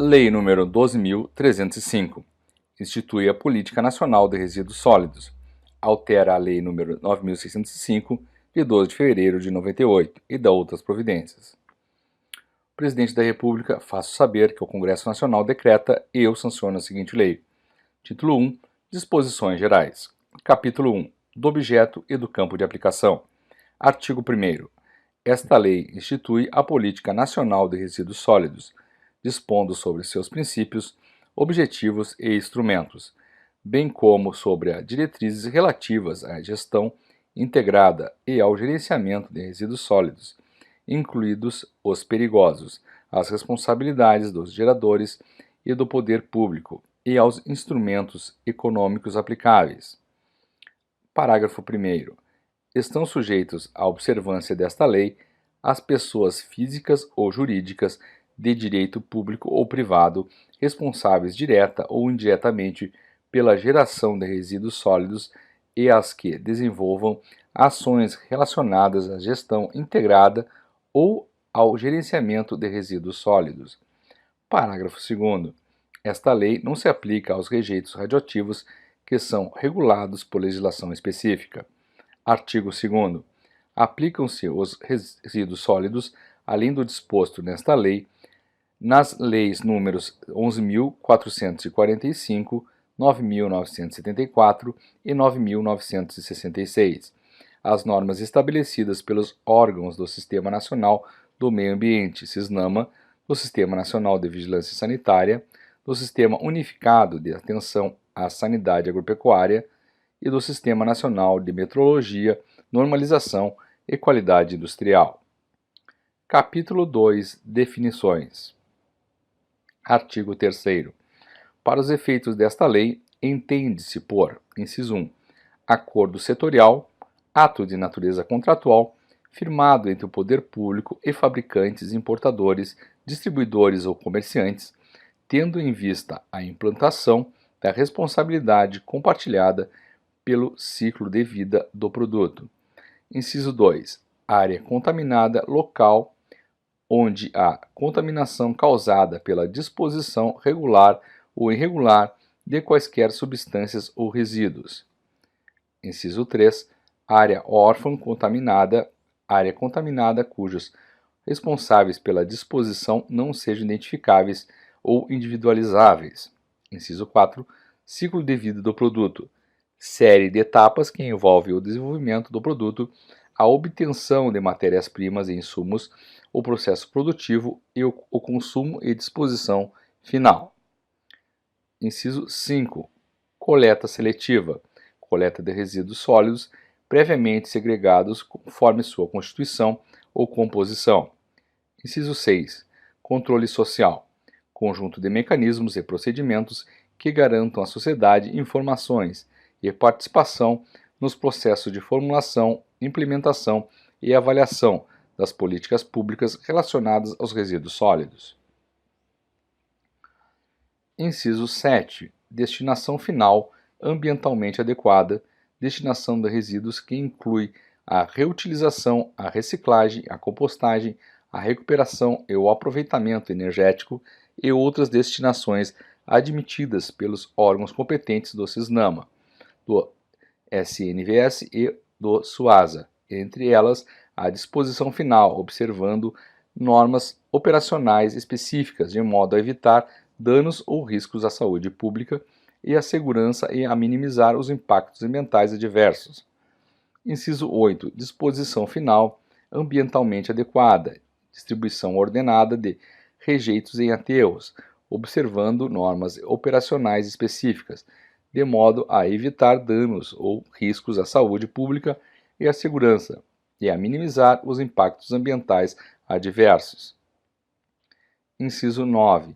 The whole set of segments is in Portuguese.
Lei nº 12.305. Institui a Política Nacional de Resíduos Sólidos. Altera a Lei nº 9.605, de 12 de fevereiro de 98, e dá outras providências. O Presidente da República faço saber que o Congresso Nacional decreta e eu sanciono a seguinte lei. Título 1. Disposições Gerais. Capítulo 1. Do objeto e do campo de aplicação. Artigo 1º. Esta lei institui a Política Nacional de Resíduos Sólidos, dispondo sobre seus princípios, objetivos e instrumentos, bem como sobre as diretrizes relativas à gestão integrada e ao gerenciamento de resíduos sólidos, incluídos os perigosos, as responsabilidades dos geradores e do poder público e aos instrumentos econômicos aplicáveis. Parágrafo 1º. Estão sujeitos à observância desta lei as pessoas físicas ou jurídicas de direito público ou privado responsáveis direta ou indiretamente pela geração de resíduos sólidos e as que desenvolvam ações relacionadas à gestão integrada ou ao gerenciamento de resíduos sólidos. Parágrafo 2º. Esta lei não se aplica aos rejeitos radioativos que são regulados por legislação específica. Artigo 2º. Aplicam-se os resíduos sólidos, além do disposto nesta lei, nas leis números 11.445, 9.974 e 9.966, as normas estabelecidas pelos órgãos do Sistema Nacional do Meio Ambiente, SISNAMA, do Sistema Nacional de Vigilância Sanitária, do Sistema Unificado de Atenção à Sanidade Agropecuária e do Sistema Nacional de Metrologia, Normalização e Qualidade Industrial. Capítulo 2. Definições. Artigo 3º. Para os efeitos desta lei, entende-se por, inciso 1, acordo setorial, ato de natureza contratual, firmado entre o poder público e fabricantes, importadores, distribuidores ou comerciantes, tendo em vista a implantação da responsabilidade compartilhada pelo ciclo de vida do produto. Inciso 2. Área contaminada local onde a contaminação causada pela disposição regular ou irregular de quaisquer substâncias ou resíduos. Inciso 3. Área órfã contaminada, área contaminada cujos responsáveis pela disposição não sejam identificáveis ou individualizáveis. Inciso 4. Ciclo de vida do produto. Série de etapas que envolve o desenvolvimento do produto, a obtenção de matérias-primas e insumos, o processo produtivo e o consumo e disposição final. Inciso 5. Coleta seletiva. Coleta de resíduos sólidos previamente segregados conforme sua constituição ou composição. Inciso 6. Controle social. Conjunto de mecanismos e procedimentos que garantam à sociedade informações e participação nos processos de formulação, implementação e avaliação das políticas públicas relacionadas aos resíduos sólidos. Inciso 7. Destinação final ambientalmente adequada, destinação de resíduos que inclui a reutilização, a reciclagem, a compostagem, a recuperação e o aproveitamento energético e outras destinações admitidas pelos órgãos competentes do SISNAMA, do SNVS e do SUASA, entre elas a disposição final, observando normas operacionais específicas, de modo a evitar danos ou riscos à saúde pública e à segurança e a minimizar os impactos ambientais adversos. Inciso 8. Disposição final ambientalmente adequada, distribuição ordenada de rejeitos em aterros, observando normas operacionais específicas, de modo a evitar danos ou riscos à saúde pública e à segurança, e a minimizar os impactos ambientais adversos. Inciso 9.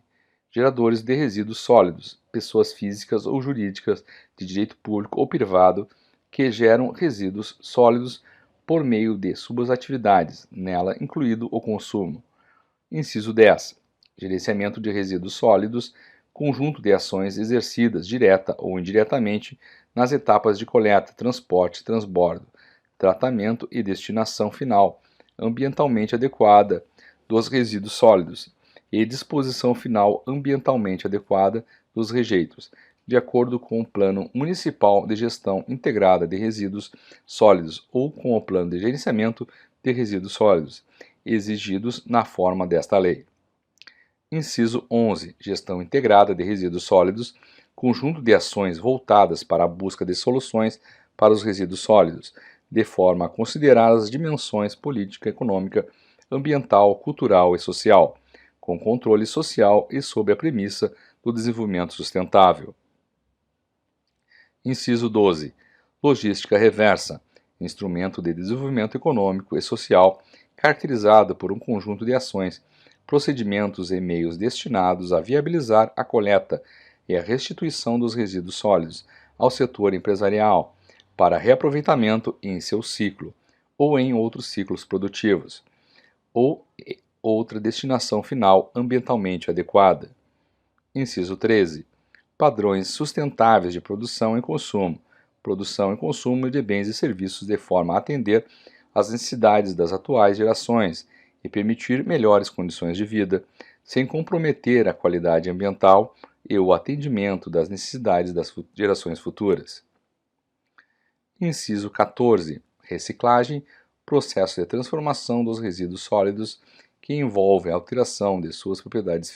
Geradores de resíduos sólidos, pessoas físicas ou jurídicas de direito público ou privado que geram resíduos sólidos por meio de suas atividades, nela incluído o consumo. Inciso 10. Gerenciamento de resíduos sólidos, conjunto de ações exercidas direta ou indiretamente nas etapas de coleta, transporte, transbordo, tratamento e destinação final ambientalmente adequada dos resíduos sólidos e disposição final ambientalmente adequada dos rejeitos, de acordo com o Plano Municipal de Gestão Integrada de Resíduos Sólidos ou com o Plano de Gerenciamento de Resíduos Sólidos, exigidos na forma desta lei. Inciso 11. Gestão integrada de resíduos sólidos, conjunto de ações voltadas para a busca de soluções para os resíduos sólidos, de forma a considerar as dimensões política, econômica, ambiental, cultural e social, com controle social e sob a premissa do desenvolvimento sustentável. Inciso 12. Logística reversa, instrumento de desenvolvimento econômico e social caracterizado por um conjunto de ações, procedimentos e meios destinados a viabilizar a coleta e a restituição dos resíduos sólidos ao setor empresarial, para reaproveitamento em seu ciclo, ou em outros ciclos produtivos, ou outra destinação final ambientalmente adequada. Inciso 13. Padrões sustentáveis de produção e consumo de bens e serviços de forma a atender às necessidades das atuais gerações e permitir melhores condições de vida, sem comprometer a qualidade ambiental e o atendimento das necessidades das gerações futuras. Inciso 14. Reciclagem, processo de transformação dos resíduos sólidos que envolvem a alteração de suas propriedades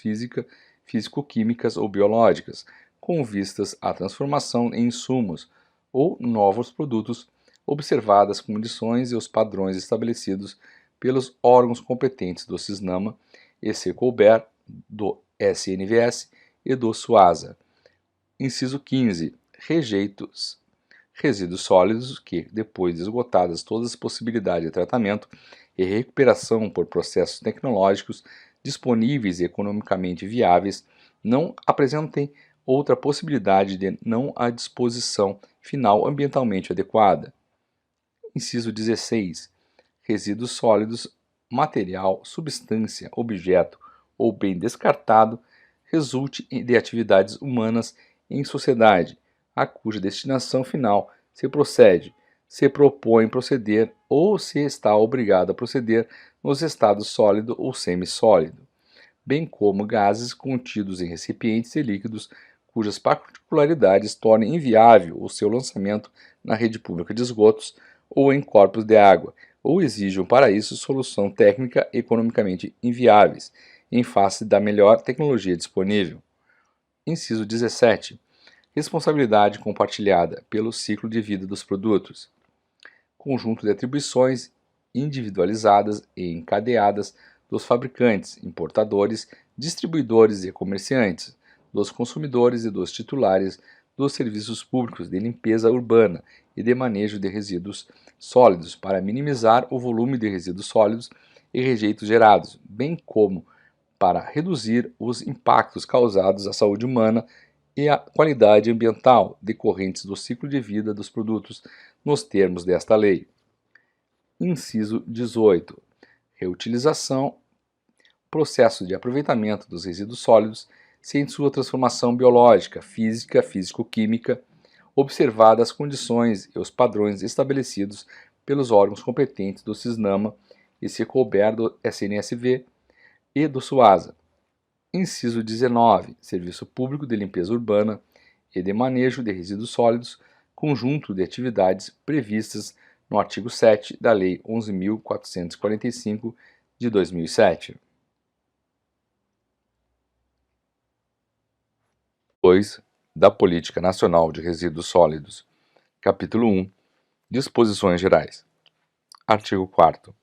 físico-químicas ou biológicas, com vistas à transformação em insumos ou novos produtos, observadas as condições e os padrões estabelecidos pelos órgãos competentes do CISNAMA e, se couber, do SNVS e do SUASA. Inciso 15. Rejeitos. Resíduos sólidos que, depois de esgotadas todas as possibilidades de tratamento e recuperação por processos tecnológicos disponíveis e economicamente viáveis, não apresentem outra possibilidade de não à disposição final ambientalmente adequada. Inciso 16. Resíduos sólidos, material, substância, objeto ou bem descartado resulte de atividades humanas em sociedade, a cuja destinação final se propõe proceder ou se está obrigado a proceder nos estados sólido ou semissólido, bem como gases contidos em recipientes e líquidos cujas particularidades tornem inviável o seu lançamento na rede pública de esgotos ou em corpos de água, ou exijam para isso solução técnica economicamente inviáveis, em face da melhor tecnologia disponível. Inciso 17. Responsabilidade compartilhada pelo ciclo de vida dos produtos. Conjunto de atribuições individualizadas e encadeadas dos fabricantes, importadores, distribuidores e comerciantes, dos consumidores e dos titulares dos serviços públicos de limpeza urbana e de manejo de resíduos sólidos para minimizar o volume de resíduos sólidos e rejeitos gerados, bem como para reduzir os impactos causados à saúde humana e à qualidade ambiental decorrentes do ciclo de vida dos produtos nos termos desta lei. Inciso 18. Reutilização, processo de aproveitamento dos resíduos sólidos sem sua transformação biológica, física, físico-química, observadas as condições e os padrões estabelecidos pelos órgãos competentes do CISNAMA e, se couber, do SNSV e do SUASA. Inciso 19. Serviço Público de Limpeza Urbana e de Manejo de Resíduos Sólidos, conjunto de atividades previstas no artigo 7 da Lei 11.445 de 2007. 2. Da Política Nacional de Resíduos Sólidos. Capítulo 1. Disposições Gerais. Artigo 4º.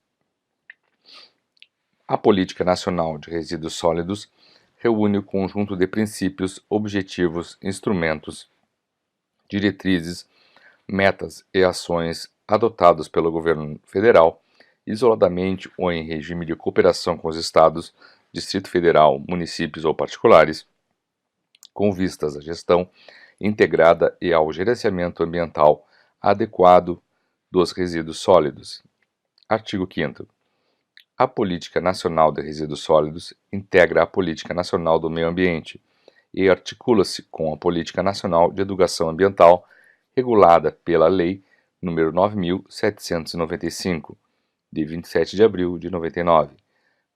A Política Nacional de Resíduos Sólidos reúne o conjunto de princípios, objetivos, instrumentos, diretrizes, metas e ações adotados pelo Governo Federal, isoladamente ou em regime de cooperação com os Estados, Distrito Federal, municípios ou particulares, com vistas à gestão integrada e ao gerenciamento ambiental adequado dos resíduos sólidos. Artigo 5º. A Política Nacional de Resíduos Sólidos integra a Política Nacional do Meio Ambiente e articula-se com a Política Nacional de Educação Ambiental, regulada pela Lei nº 9.795, de 27 de abril de 99,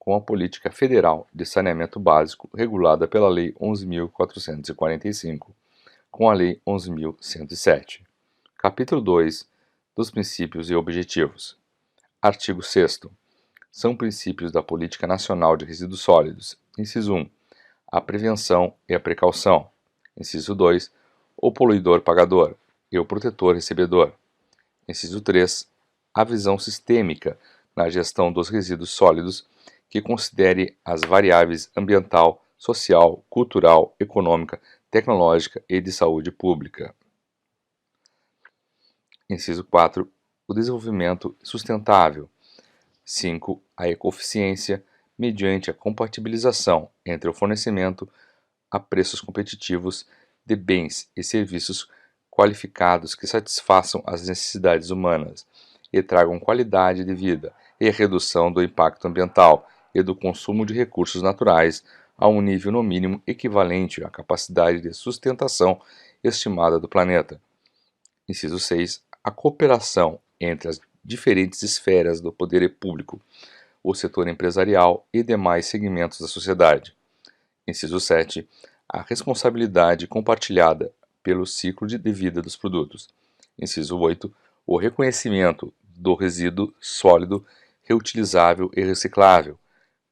com a Política Federal de Saneamento Básico regulada pela Lei 11.445, com a Lei 11.107. Capítulo 2 dos Princípios e Objetivos. Artigo 6º. São princípios da Política Nacional de Resíduos Sólidos. Inciso 1. A prevenção e a precaução. Inciso 2. O poluidor pagador e o protetor recebedor. Inciso 3. A visão sistêmica na gestão dos resíduos sólidos que considere as variáveis ambiental, social, cultural, econômica, tecnológica e de saúde pública. Inciso 4. O desenvolvimento sustentável. 5. A ecoeficiência, mediante a compatibilização entre o fornecimento a preços competitivos de bens e serviços qualificados que satisfaçam as necessidades humanas e tragam qualidade de vida e redução do impacto ambiental e do consumo de recursos naturais a um nível no mínimo equivalente à capacidade de sustentação estimada do planeta. Inciso 6. A cooperação entre as diferentes esferas do poder público, o setor empresarial e demais segmentos da sociedade. Inciso 7. A responsabilidade compartilhada pelo ciclo de vida dos produtos. Inciso 8. O reconhecimento do resíduo sólido reutilizável e reciclável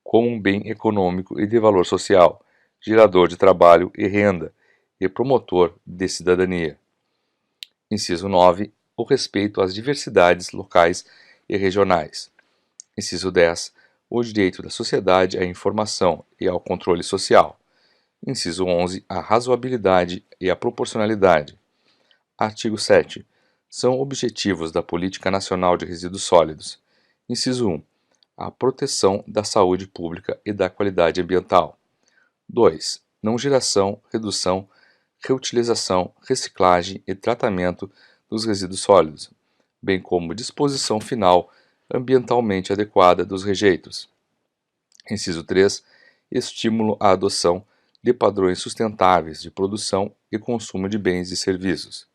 como um bem econômico e de valor social, gerador de trabalho e renda e promotor de cidadania. Inciso 9. O respeito às diversidades locais e regionais. Inciso 10. O direito da sociedade à informação e ao controle social. Inciso 11. A razoabilidade e a proporcionalidade. Artigo 7. São objetivos da Política Nacional de Resíduos Sólidos. Inciso 1. A proteção da saúde pública e da qualidade ambiental. 2. Não geração, redução, reutilização, reciclagem e tratamento dos resíduos sólidos, bem como disposição final ambientalmente adequada dos rejeitos. Inciso 3. Estímulo à adoção de padrões sustentáveis de produção e consumo de bens e serviços.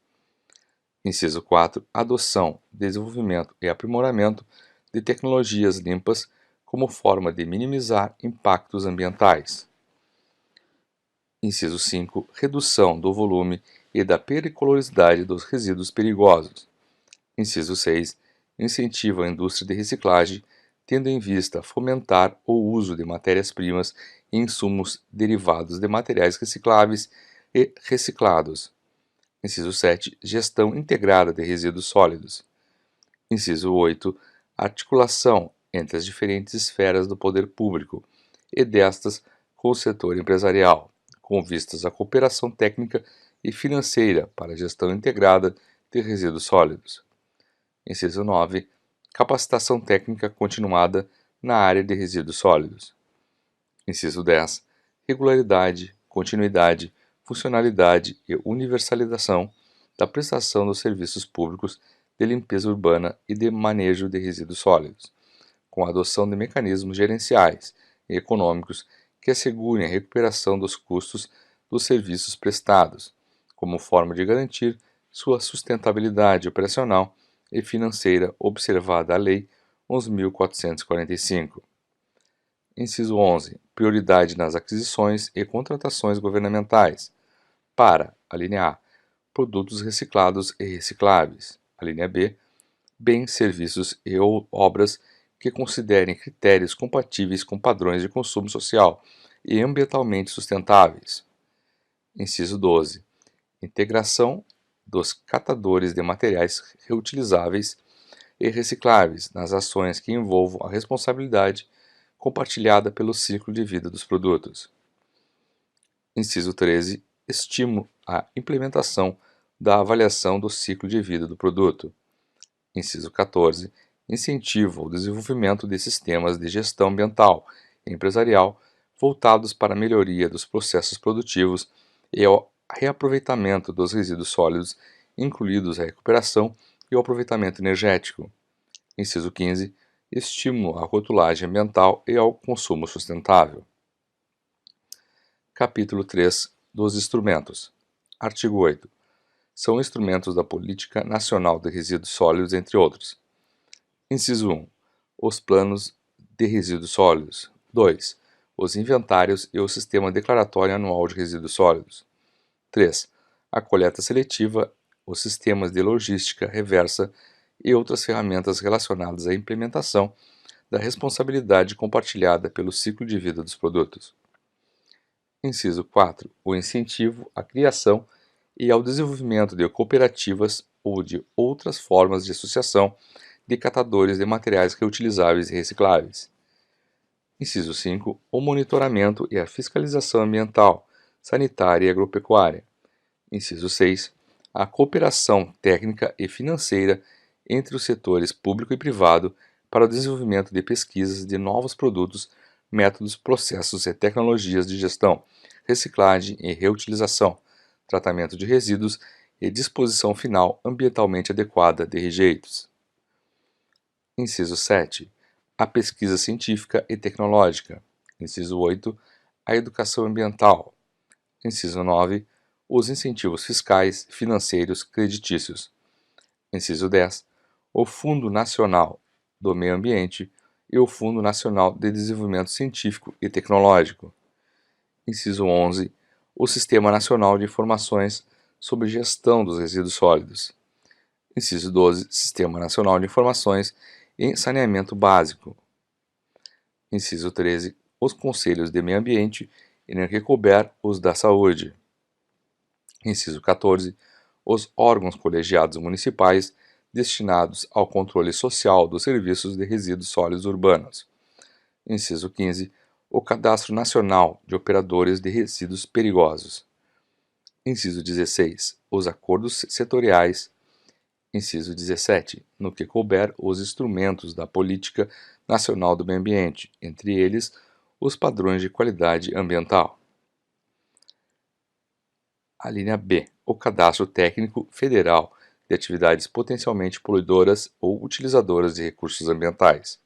Inciso 4. Adoção, desenvolvimento e aprimoramento de tecnologias limpas como forma de minimizar impactos ambientais. Inciso 5. Redução do volume e da periculosidade dos resíduos perigosos. Inciso 6. Incentivo à indústria de reciclagem, tendo em vista fomentar o uso de matérias-primas e insumos derivados de materiais recicláveis e reciclados. Inciso 7. Gestão integrada de resíduos sólidos. Inciso 8. Articulação entre as diferentes esferas do poder público e destas com o setor empresarial, com vistas à cooperação técnica e financeira para a gestão integrada de resíduos sólidos. Inciso 9. Capacitação técnica continuada na área de resíduos sólidos. Inciso 10. Regularidade, continuidade, funcionalidade e universalização da prestação dos serviços públicos de limpeza urbana e de manejo de resíduos sólidos, com a adoção de mecanismos gerenciais e econômicos que assegurem a recuperação dos custos dos serviços prestados, como forma de garantir sua sustentabilidade operacional e financeira observada a Lei 11.445. Inciso 11. Prioridade nas aquisições e contratações governamentais para, alínea A, produtos reciclados e recicláveis, alínea B, bens, serviços e ou obras que considerem critérios compatíveis com padrões de consumo social e ambientalmente sustentáveis. Inciso 12. Integração dos catadores de materiais reutilizáveis e recicláveis nas ações que envolvam a responsabilidade compartilhada pelo ciclo de vida dos produtos. Inciso 13. Estímulo à implementação da avaliação do ciclo de vida do produto. Inciso 14. Incentivo ao desenvolvimento de sistemas de gestão ambiental e empresarial voltados para a melhoria dos processos produtivos e ao reaproveitamento dos resíduos sólidos, incluídos a recuperação e o aproveitamento energético. Inciso 15. Estímulo à rotulagem ambiental e ao consumo sustentável. Capítulo 3 dos instrumentos. Artigo 8. São instrumentos da Política Nacional de Resíduos Sólidos, entre outros. Inciso 1. Os planos de resíduos sólidos. 2. Os inventários e o sistema declaratório anual de resíduos sólidos. 3. A coleta seletiva, os sistemas de logística reversa e outras ferramentas relacionadas à implementação da responsabilidade compartilhada pelo ciclo de vida dos produtos. Inciso 4. O incentivo à criação e ao desenvolvimento de cooperativas ou de outras formas de associação de catadores de materiais reutilizáveis e recicláveis. Inciso 5. O monitoramento e a fiscalização ambiental, sanitária e agropecuária. Inciso 6. A cooperação técnica e financeira entre os setores público e privado para o desenvolvimento de pesquisas de novos produtos, métodos, processos e tecnologias de gestão, reciclagem e reutilização, tratamento de resíduos e disposição final ambientalmente adequada de rejeitos. Inciso 7. A pesquisa científica e tecnológica. Inciso 8. A educação ambiental. Inciso 9. Os incentivos fiscais, financeiros, creditícios. Inciso 10. O Fundo Nacional do Meio Ambiente e o Fundo Nacional de Desenvolvimento Científico e Tecnológico. Inciso 11. O Sistema Nacional de Informações sobre Gestão dos Resíduos Sólidos. Inciso 12. Sistema Nacional de Informações em Saneamento Básico. Inciso 13. Os Conselhos de Meio Ambiente e, no que couber, os da Saúde. Inciso 14. Os órgãos colegiados municipais destinados ao controle social dos serviços de resíduos sólidos urbanos. Inciso 15. O Cadastro Nacional de Operadores de Resíduos Perigosos. Inciso 16. Os acordos setoriais. Inciso 17. No que couber, os instrumentos da Política Nacional do Meio Ambiente, entre eles, os padrões de qualidade ambiental. A linha B. O Cadastro Técnico Federal de Atividades Potencialmente Poluidoras ou Utilizadoras de Recursos Ambientais.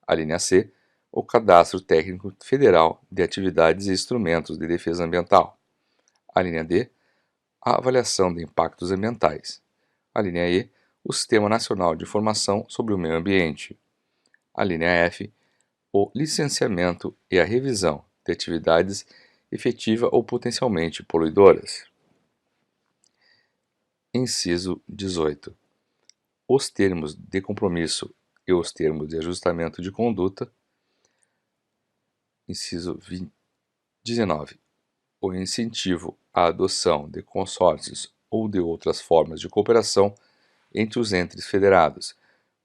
A linha C. O Cadastro Técnico Federal de Atividades e Instrumentos de Defesa Ambiental. A linha D. A Avaliação de Impactos Ambientais. A linha E. O Sistema Nacional de Informação sobre o Meio Ambiente. A linha F. O licenciamento e a revisão de atividades efetiva ou potencialmente poluidoras. Inciso 18. Os termos de compromisso e os termos de ajustamento de conduta. Inciso 19. O incentivo à adoção de consórcios ou de outras formas de cooperação entre os entes federados,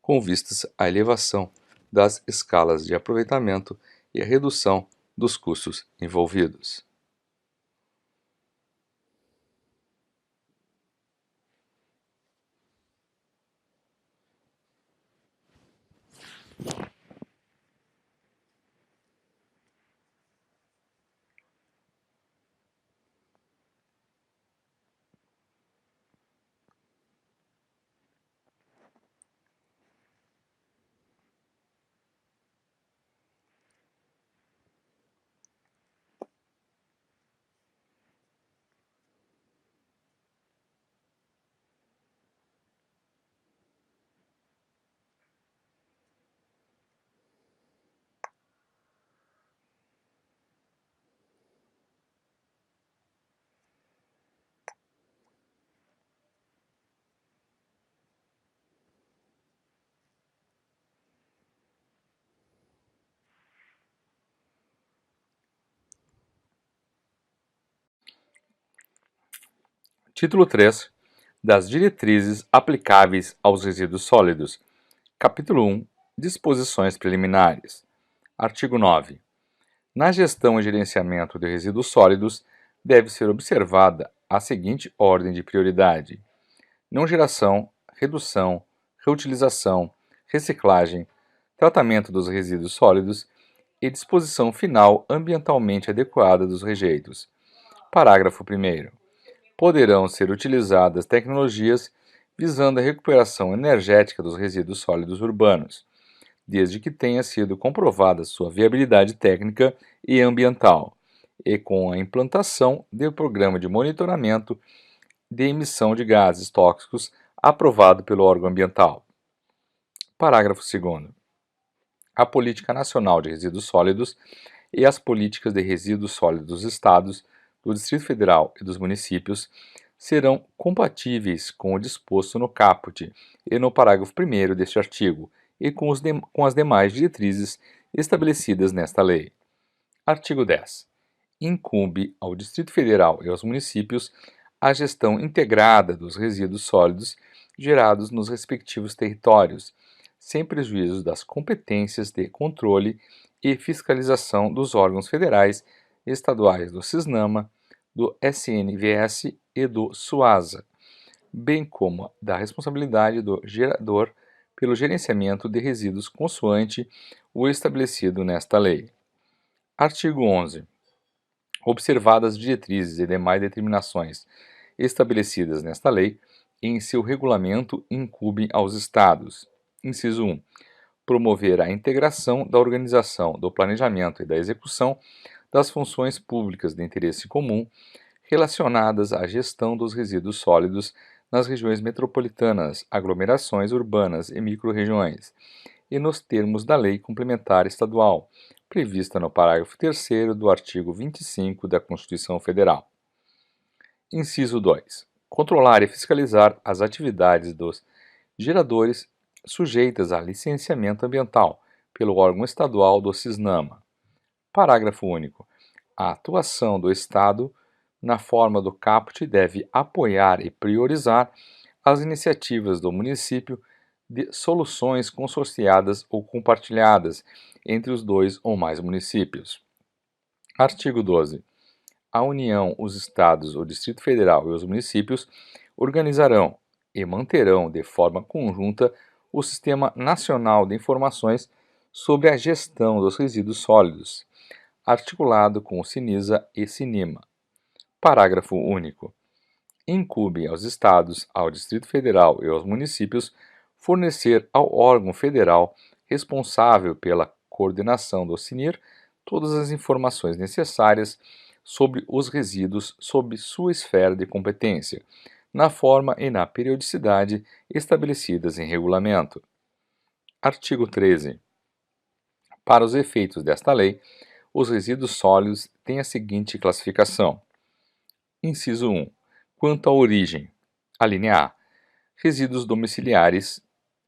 com vistas à elevação das escalas de aproveitamento e a redução dos custos envolvidos. Título 3. Das diretrizes aplicáveis aos resíduos sólidos. Capítulo 1. Disposições preliminares. Artigo 9. Na gestão e gerenciamento de resíduos sólidos, deve ser observada a seguinte ordem de prioridade: não geração, redução, reutilização, reciclagem, tratamento dos resíduos sólidos e disposição final ambientalmente adequada dos rejeitos. Parágrafo 1º. Poderão ser utilizadas tecnologias visando a recuperação energética dos resíduos sólidos urbanos, desde que tenha sido comprovada sua viabilidade técnica e ambiental, e com a implantação do programa de monitoramento de emissão de gases tóxicos aprovado pelo órgão ambiental. Parágrafo 2º. A Política Nacional de Resíduos Sólidos e as políticas de resíduos sólidos dos estados, do Distrito Federal e dos municípios serão compatíveis com o disposto no caput e no parágrafo 1º deste artigo e com as demais diretrizes estabelecidas nesta lei. Artigo 10. Incumbe ao Distrito Federal e aos municípios a gestão integrada dos resíduos sólidos gerados nos respectivos territórios, sem prejuízo das competências de controle e fiscalização dos órgãos federais e estaduais do CISNAMA, do SNVS e do SUASA, bem como da responsabilidade do gerador pelo gerenciamento de resíduos consoante o estabelecido nesta lei. Artigo 11. Observadas as diretrizes e demais determinações estabelecidas nesta lei, em seu regulamento incumbe aos estados. Inciso 1. Promover a integração da organização, do planejamento e da execução das funções públicas de interesse comum relacionadas à gestão dos resíduos sólidos nas regiões metropolitanas, aglomerações urbanas e microrregiões, e nos termos da Lei Complementar Estadual, prevista no parágrafo 3º do artigo 25 da Constituição Federal. Inciso 2. Controlar e fiscalizar as atividades dos geradores sujeitas a licenciamento ambiental pelo órgão estadual do CISNAMA. Parágrafo único. A atuação do Estado, na forma do caput, deve apoiar e priorizar as iniciativas do município de soluções consorciadas ou compartilhadas entre os 2 ou mais municípios. Artigo 12. A União, os Estados, o Distrito Federal e os municípios organizarão e manterão de forma conjunta o Sistema Nacional de Informações sobre a Gestão dos Resíduos Sólidos, articulado com o SINISA e SINIMA. Parágrafo único. Incumbe aos Estados, ao Distrito Federal e aos municípios fornecer ao órgão federal responsável pela coordenação do SINIR todas as informações necessárias sobre os resíduos sob sua esfera de competência, na forma e na periodicidade estabelecidas em regulamento. Artigo 13. Para os efeitos desta lei, os resíduos sólidos têm a seguinte classificação. Inciso 1. Quanto à origem, a linha A. Resíduos domiciliares,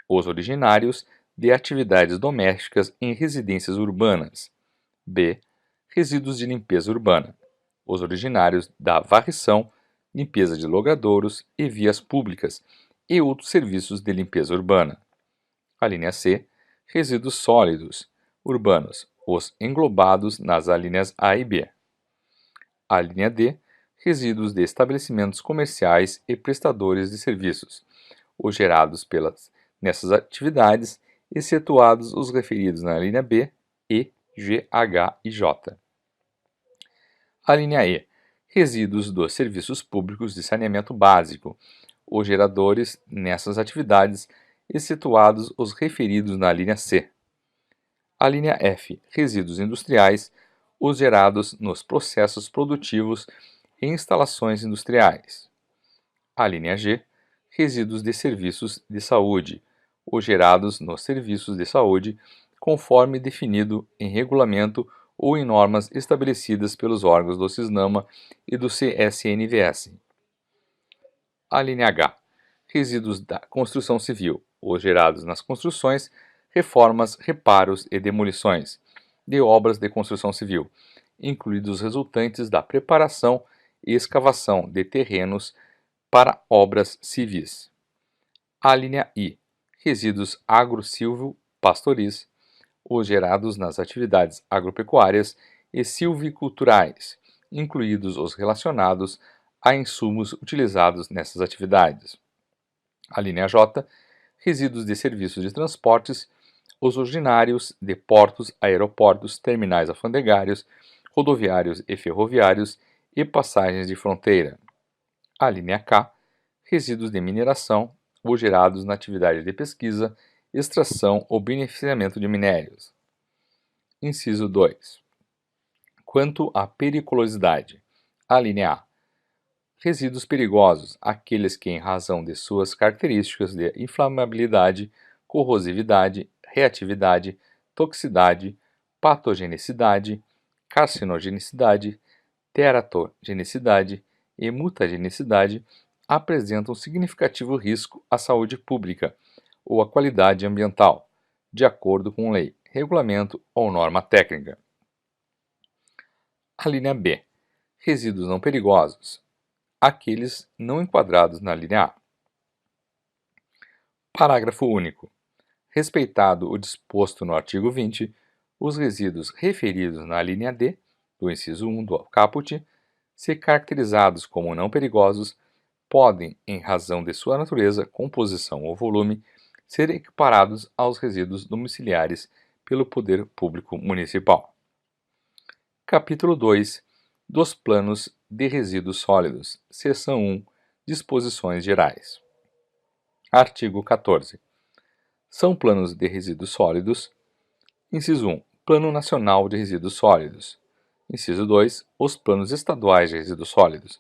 os originários de atividades domésticas em residências urbanas. B. Resíduos de limpeza urbana, os originários da varrição, limpeza de logradouros e vias públicas e outros serviços de limpeza urbana. A linha C. Resíduos sólidos urbanos, os englobados nas alíneas A e B. A linha D. Resíduos de estabelecimentos comerciais e prestadores de serviços, os gerados nessas atividades, excetuados os referidos na linha B, E, G, H e J. A linha E. Resíduos dos serviços públicos de saneamento básico, os geradores nessas atividades, excetuados os referidos na linha C. A linha F. Resíduos industriais, os gerados nos processos produtivos e instalações industriais. A linha G. Resíduos de serviços de saúde, os gerados nos serviços de saúde, conforme definido em regulamento ou em normas estabelecidas pelos órgãos do CISNAMA e do CSNVS. A linha H. Resíduos da construção civil, os gerados nas construções, reformas, reparos e demolições de obras de construção civil, incluídos os resultantes da preparação e escavação de terrenos para obras civis. A linha I. Resíduos agro-silvo-pastoris, os gerados nas atividades agropecuárias e silviculturais, incluídos os relacionados a insumos utilizados nessas atividades. A linha J. Resíduos de serviços de transportes, os ordinários de portos, aeroportos, terminais alfandegários, rodoviários e ferroviários e passagens de fronteira. A linha K. Resíduos de mineração, os gerados na atividade de pesquisa, extração ou beneficiamento de minérios. Inciso 2. Quanto à periculosidade, a linha A. Resíduos perigosos, aqueles que, em razão de suas características de inflamabilidade, corrosividade, reatividade, toxicidade, patogenicidade, carcinogenicidade, teratogenicidade e mutagenicidade apresentam significativo risco à saúde pública ou à qualidade ambiental, de acordo com lei, regulamento ou norma técnica. A linha B. Resíduos não perigosos. Aqueles não enquadrados na linha A. Parágrafo único. Respeitado o disposto no artigo 20, os resíduos referidos na linha D, do inciso 1 do caput, se caracterizados como não perigosos, podem, em razão de sua natureza, composição ou volume, ser equiparados aos resíduos domiciliares pelo poder público municipal. Capítulo 2 dos Planos de Resíduos Sólidos, Seção 1, Disposições Gerais. Artigo 14. São planos de resíduos sólidos. Inciso 1. Plano Nacional de Resíduos Sólidos. Inciso 2. Os planos estaduais de resíduos sólidos.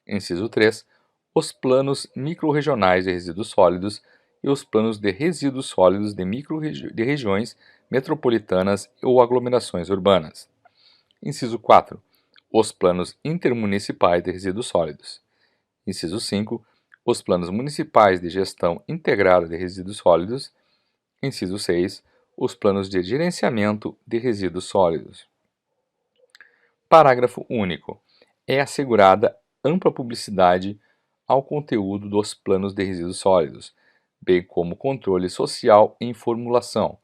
Inciso 3. Os planos microrregionais de resíduos sólidos e os planos de resíduos sólidos de regiões metropolitanas ou aglomerações urbanas. Inciso 4. Os planos intermunicipais de resíduos sólidos. Inciso 5. Os planos municipais de gestão integrada de resíduos sólidos. Inciso 6. Os planos de gerenciamento de resíduos sólidos. Parágrafo único. É assegurada ampla publicidade ao conteúdo dos planos de resíduos sólidos, bem como controle social em formulação,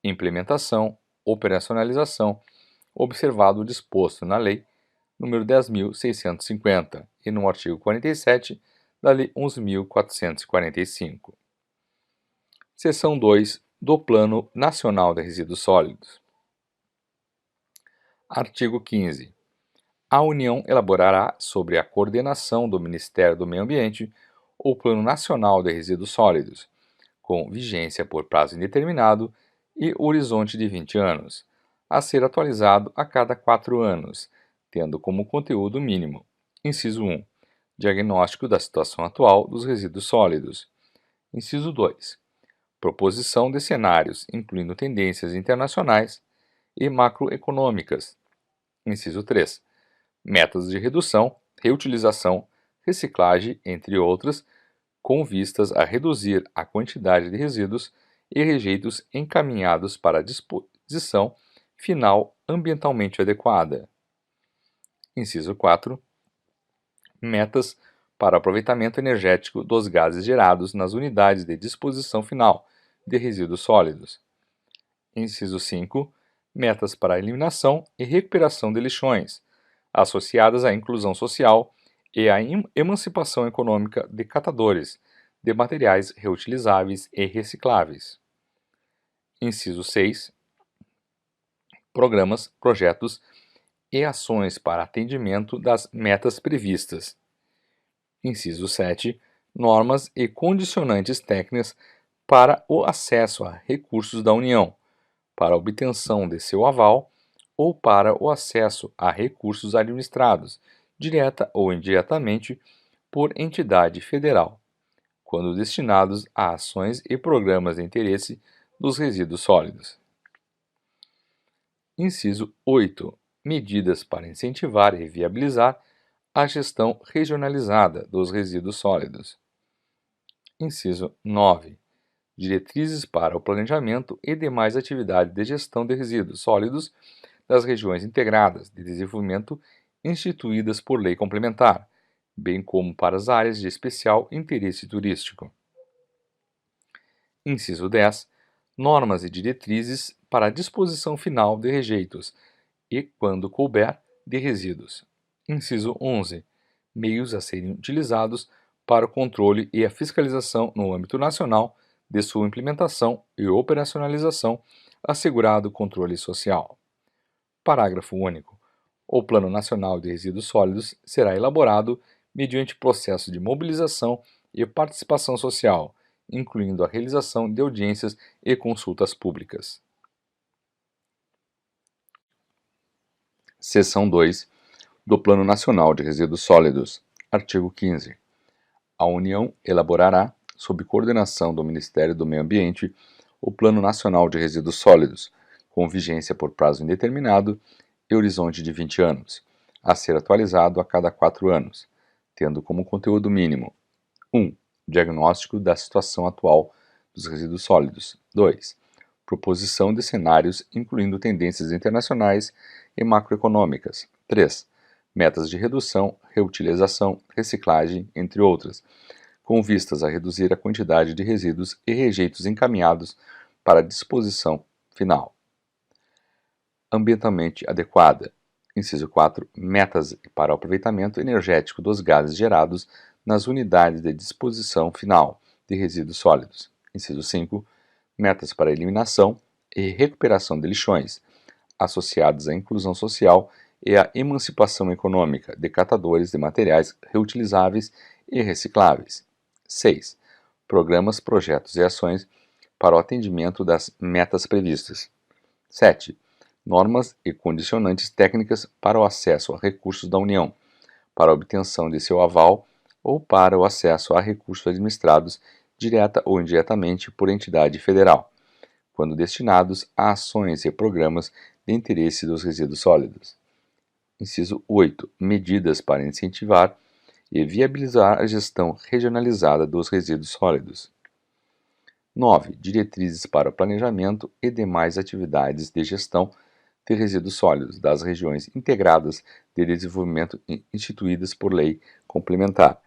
implementação, operacionalização, observado o disposto na Lei nº 10.650 e no artigo 47 da Lei 11.445. Seção 2 do Plano Nacional de Resíduos Sólidos. Artigo 15. A União elaborará, sobre a coordenação do Ministério do Meio Ambiente, o Plano Nacional de Resíduos Sólidos, com vigência por prazo indeterminado e horizonte de 20 anos, a ser atualizado a cada 4 anos, tendo como conteúdo mínimo: inciso 1. Diagnóstico da situação atual dos resíduos sólidos. Inciso 2. Proposição de cenários, incluindo tendências internacionais e macroeconômicas. Inciso 3. Metas de redução, reutilização, reciclagem, entre outras, com vistas a reduzir a quantidade de resíduos e rejeitos encaminhados para a disposição final ambientalmente adequada. Inciso 4. Metas para aproveitamento energético dos gases gerados nas unidades de disposição final de resíduos sólidos. Inciso 5. Metas para a eliminação e recuperação de lixões, associadas à inclusão social e à emancipação econômica de catadores de materiais reutilizáveis e recicláveis. Inciso 6. Programas, projetos e ações para atendimento das metas previstas. Inciso 7. Normas e condicionantes técnicas para o acesso a recursos da União, para a obtenção de seu aval ou para o acesso a recursos administrados, direta ou indiretamente, por entidade federal, quando destinados a ações e programas de interesse dos resíduos sólidos. Inciso 8. Medidas para incentivar e viabilizar a gestão regionalizada dos resíduos sólidos. Inciso 9. Diretrizes para o planejamento e demais atividades de gestão de resíduos sólidos das regiões integradas de desenvolvimento instituídas por lei complementar, bem como para as áreas de especial interesse turístico. Inciso 10. Normas e diretrizes para a disposição final de rejeitos e, quando couber, de resíduos. Inciso 11. Meios a serem utilizados para o controle e a fiscalização no âmbito nacional de sua implementação e operacionalização, assegurado o controle social. Parágrafo único. O Plano Nacional de Resíduos Sólidos será elaborado mediante processo de mobilização e participação social, incluindo a realização de audiências e consultas públicas. Seção 2 do Plano Nacional de Resíduos Sólidos. Artigo 15. A União elaborará, sob coordenação do Ministério do Meio Ambiente, o Plano Nacional de Resíduos Sólidos, com vigência por prazo indeterminado e horizonte de 20 anos, a ser atualizado a cada 4 anos, tendo como conteúdo mínimo 1. Diagnóstico da situação atual dos resíduos sólidos. 2. Proposição de cenários incluindo tendências internacionais e macroeconômicas. 3. Metas de redução, reutilização, reciclagem, entre outras, com vistas a reduzir a quantidade de resíduos e rejeitos encaminhados para a disposição final. Ambientalmente adequada. Inciso 4. Metas para o aproveitamento energético dos gases gerados nas unidades de disposição final de resíduos sólidos. Inciso 5. Metas para a eliminação e recuperação de lixões, associadas à inclusão social e à emancipação econômica de catadores de materiais reutilizáveis e recicláveis. 6. Programas, projetos e ações para o atendimento das metas previstas. 7. Normas e condicionantes técnicas para o acesso a recursos da União, para a obtenção de seu aval ou para o acesso a recursos administrados direta ou indiretamente por entidade federal, quando destinados a ações e programas de interesse dos resíduos sólidos. Inciso 8. Medidas para incentivar e viabilizar a gestão regionalizada dos resíduos sólidos. 9. Diretrizes para o planejamento e demais atividades de gestão de resíduos sólidos das regiões integradas de desenvolvimento instituídas por lei complementar,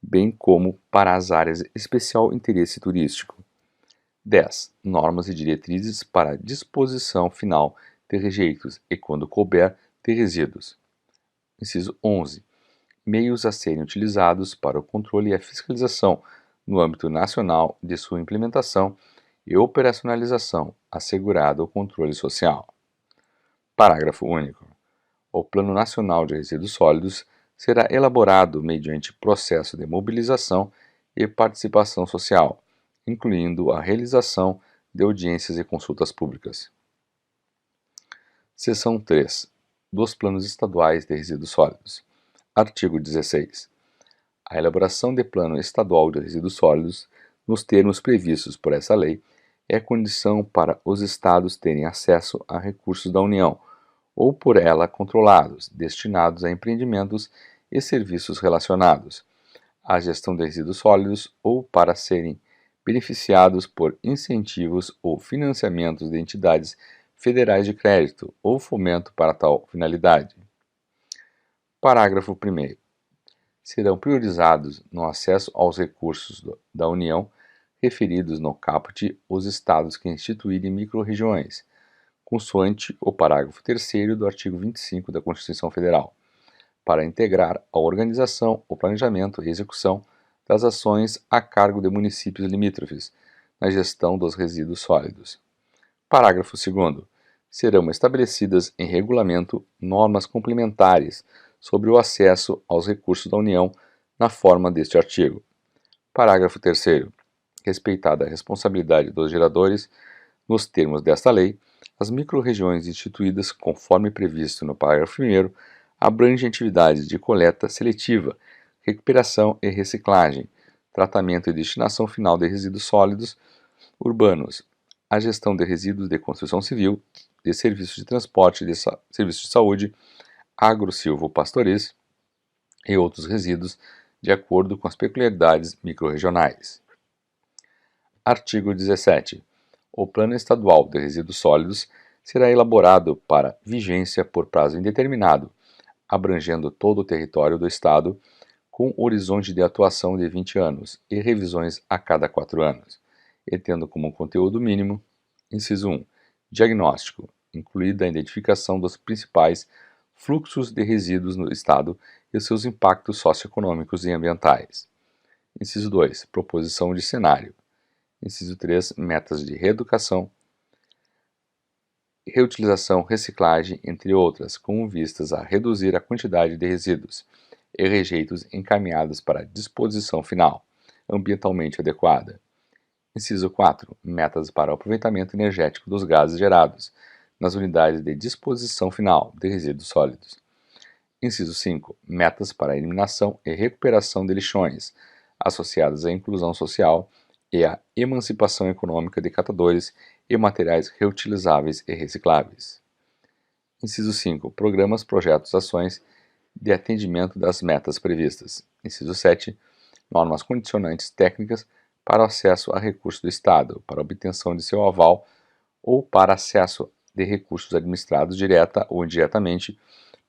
bem como para as áreas de especial interesse turístico. 10. Normas e diretrizes para a disposição final de rejeitos e, quando couber, de resíduos. Inciso 11. Meios a serem utilizados para o controle e a fiscalização no âmbito nacional de sua implementação e operacionalização, assegurado o controle social. Parágrafo único. O Plano Nacional de Resíduos Sólidos será elaborado mediante processo de mobilização e participação social, incluindo a realização de audiências e consultas públicas. Seção 3. Dos Planos Estaduais de Resíduos Sólidos. Artigo 16. A elaboração de Plano Estadual de Resíduos Sólidos, nos termos previstos por essa lei, é condição para os Estados terem acesso a recursos da União, ou por ela controlados, destinados a empreendimentos e serviços relacionados à gestão de resíduos sólidos ou para serem beneficiados por incentivos ou financiamentos de entidades federais de crédito ou fomento para tal finalidade. Parágrafo 1º. Serão priorizados no acesso aos recursos da União referidos no caput os estados que instituírem microrregiões, consoante o parágrafo 3º do artigo 25 da Constituição Federal, para integrar a organização, o planejamento e execução das ações a cargo de municípios limítrofes na gestão dos resíduos sólidos. Parágrafo 2º. Serão estabelecidas em regulamento normas complementares sobre o acesso aos recursos da União na forma deste artigo. Parágrafo 3º. Respeitada a responsabilidade dos geradores, nos termos desta lei, as microrregiões instituídas conforme previsto no parágrafo 1º abrangem atividades de coleta seletiva, recuperação e reciclagem, tratamento e destinação final de resíduos sólidos urbanos, a gestão de resíduos de construção civil, de serviços de transporte, de serviços de saúde, agro-silvo-pastoris e outros resíduos, de acordo com as peculiaridades microrregionais. Artigo 17. O Plano Estadual de Resíduos Sólidos será elaborado para vigência por prazo indeterminado, abrangendo todo o território do Estado, com horizonte de atuação de 20 anos e revisões a cada 4 anos, e tendo como conteúdo mínimo, inciso 1, diagnóstico, incluída a identificação dos principais fluxos de resíduos no Estado e seus impactos socioeconômicos e ambientais. Inciso 2, proposição de cenário. Inciso 3, metas de reeducação, reutilização, reciclagem, entre outras, com vistas a reduzir a quantidade de resíduos e rejeitos encaminhados para a disposição final, ambientalmente adequada. Inciso 4, metas para o aproveitamento energético dos gases gerados nas unidades de disposição final de resíduos sólidos. Inciso 5, metas para a eliminação e recuperação de lixões, associadas à inclusão social e à emancipação econômica de catadores e materiais reutilizáveis e recicláveis. Inciso 5. Programas, projetos, ações de atendimento das metas previstas. Inciso 7. Normas condicionantes técnicas para o acesso a recursos do Estado, para obtenção de seu aval ou para acesso de recursos administrados direta ou indiretamente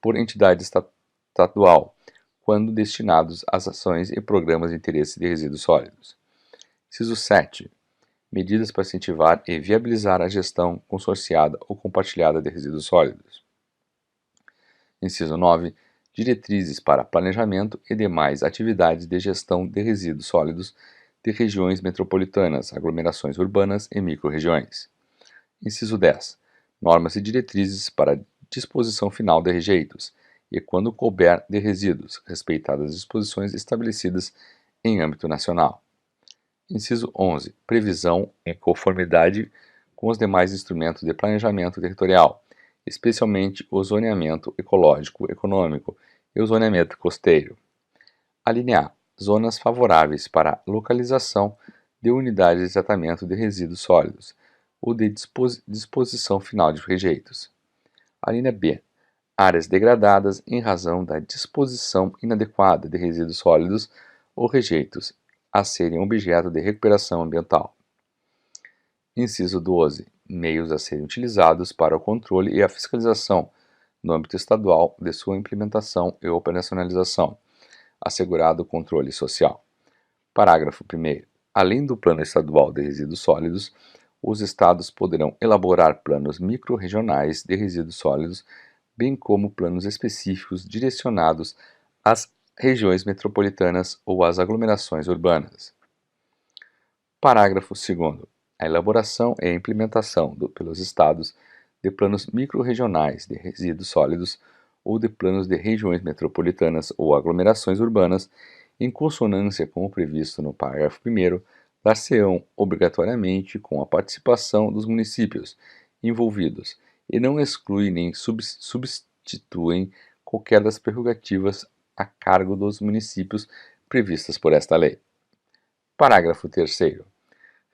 por entidade estadual, quando destinados às ações e programas de interesse de resíduos sólidos. Inciso 7. Medidas para incentivar e viabilizar a gestão consorciada ou compartilhada de resíduos sólidos. Inciso 9. Diretrizes para planejamento e demais atividades de gestão de resíduos sólidos de regiões metropolitanas, aglomerações urbanas e microrregiões. Inciso 10. Normas e diretrizes para disposição final de rejeitos e, quando couber, de resíduos, respeitadas as disposições estabelecidas em âmbito nacional. Inciso 11. Previsão em conformidade com os demais instrumentos de planejamento territorial, especialmente o zoneamento ecológico econômico e o zoneamento costeiro. Alínea A. Zonas favoráveis para a localização de unidades de tratamento de resíduos sólidos ou de disposição final de rejeitos. Alínea B. Áreas degradadas em razão da disposição inadequada de resíduos sólidos ou rejeitos a serem objeto de recuperação ambiental. Inciso 12. Meios a serem utilizados para o controle e a fiscalização, no âmbito estadual, de sua implementação e operacionalização, assegurado o controle social. Parágrafo 1º. Além do Plano Estadual de Resíduos Sólidos, os estados poderão elaborar planos microrregionais de resíduos sólidos, bem como planos específicos direcionados às regiões metropolitanas ou às aglomerações urbanas. Parágrafo 2º. A elaboração e a implementação pelos estados de planos microrregionais de resíduos sólidos ou de planos de regiões metropolitanas ou aglomerações urbanas, em consonância com o previsto no parágrafo 1º, dar-se-ão obrigatoriamente com a participação dos municípios envolvidos e não excluem nem substituem qualquer das prerrogativas a cargo dos municípios previstas por esta lei. Parágrafo 3º.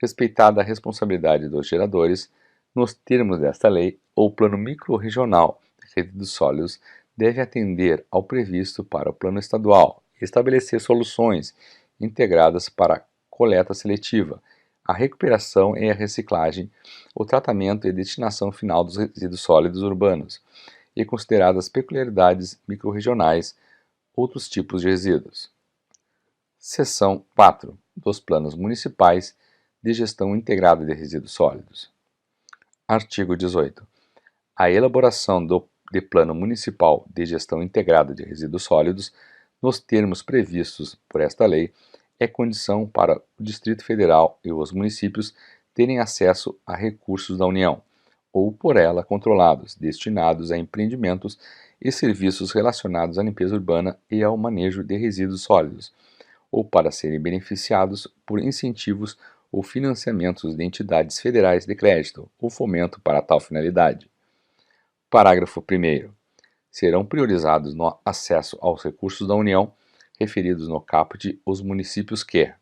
Respeitada a responsabilidade dos geradores, nos termos desta lei, o plano microrregional de resíduos sólidos deve atender ao previsto para o plano estadual e estabelecer soluções integradas para a coleta seletiva, a recuperação e a reciclagem, o tratamento e destinação final dos resíduos sólidos urbanos e consideradas peculiaridades microrregionais, outros tipos de resíduos. Seção 4. Dos planos municipais de gestão integrada de resíduos sólidos. Artigo 18. A elaboração de Plano Municipal de Gestão Integrada de Resíduos Sólidos, nos termos previstos por esta lei, é condição para o Distrito Federal e os municípios terem acesso a recursos da União, ou por ela controlados, destinados a empreendimentos e serviços relacionados à limpeza urbana e ao manejo de resíduos sólidos, ou para serem beneficiados por incentivos ou financiamentos de entidades federais de crédito ou fomento para tal finalidade. Parágrafo 1º. Serão priorizados no acesso aos recursos da União referidos no caput os municípios que: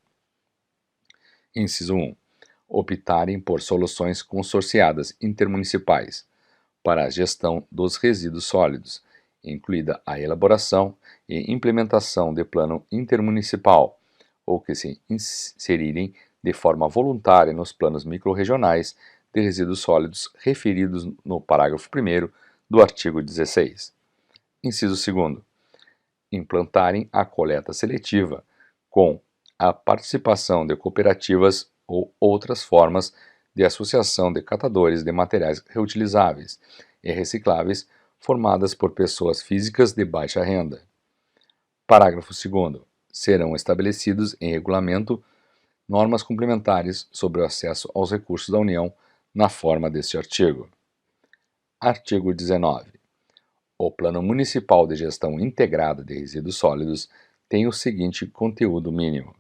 Inciso 1. Optarem por soluções consorciadas intermunicipais para a gestão dos resíduos sólidos, incluída a elaboração e implementação de plano intermunicipal, ou que se inserirem de forma voluntária nos planos microrregionais de resíduos sólidos referidos no parágrafo 1º do artigo 16. Inciso 2º. Implantarem a coleta seletiva, com a participação de cooperativas ou outras formas de associação de catadores de materiais reutilizáveis e recicláveis formadas por pessoas físicas de baixa renda. Parágrafo 2º. Serão estabelecidos em regulamento normas complementares sobre o acesso aos recursos da União na forma deste artigo. Artigo 19. O Plano Municipal de Gestão Integrada de Resíduos Sólidos tem o seguinte conteúdo mínimo: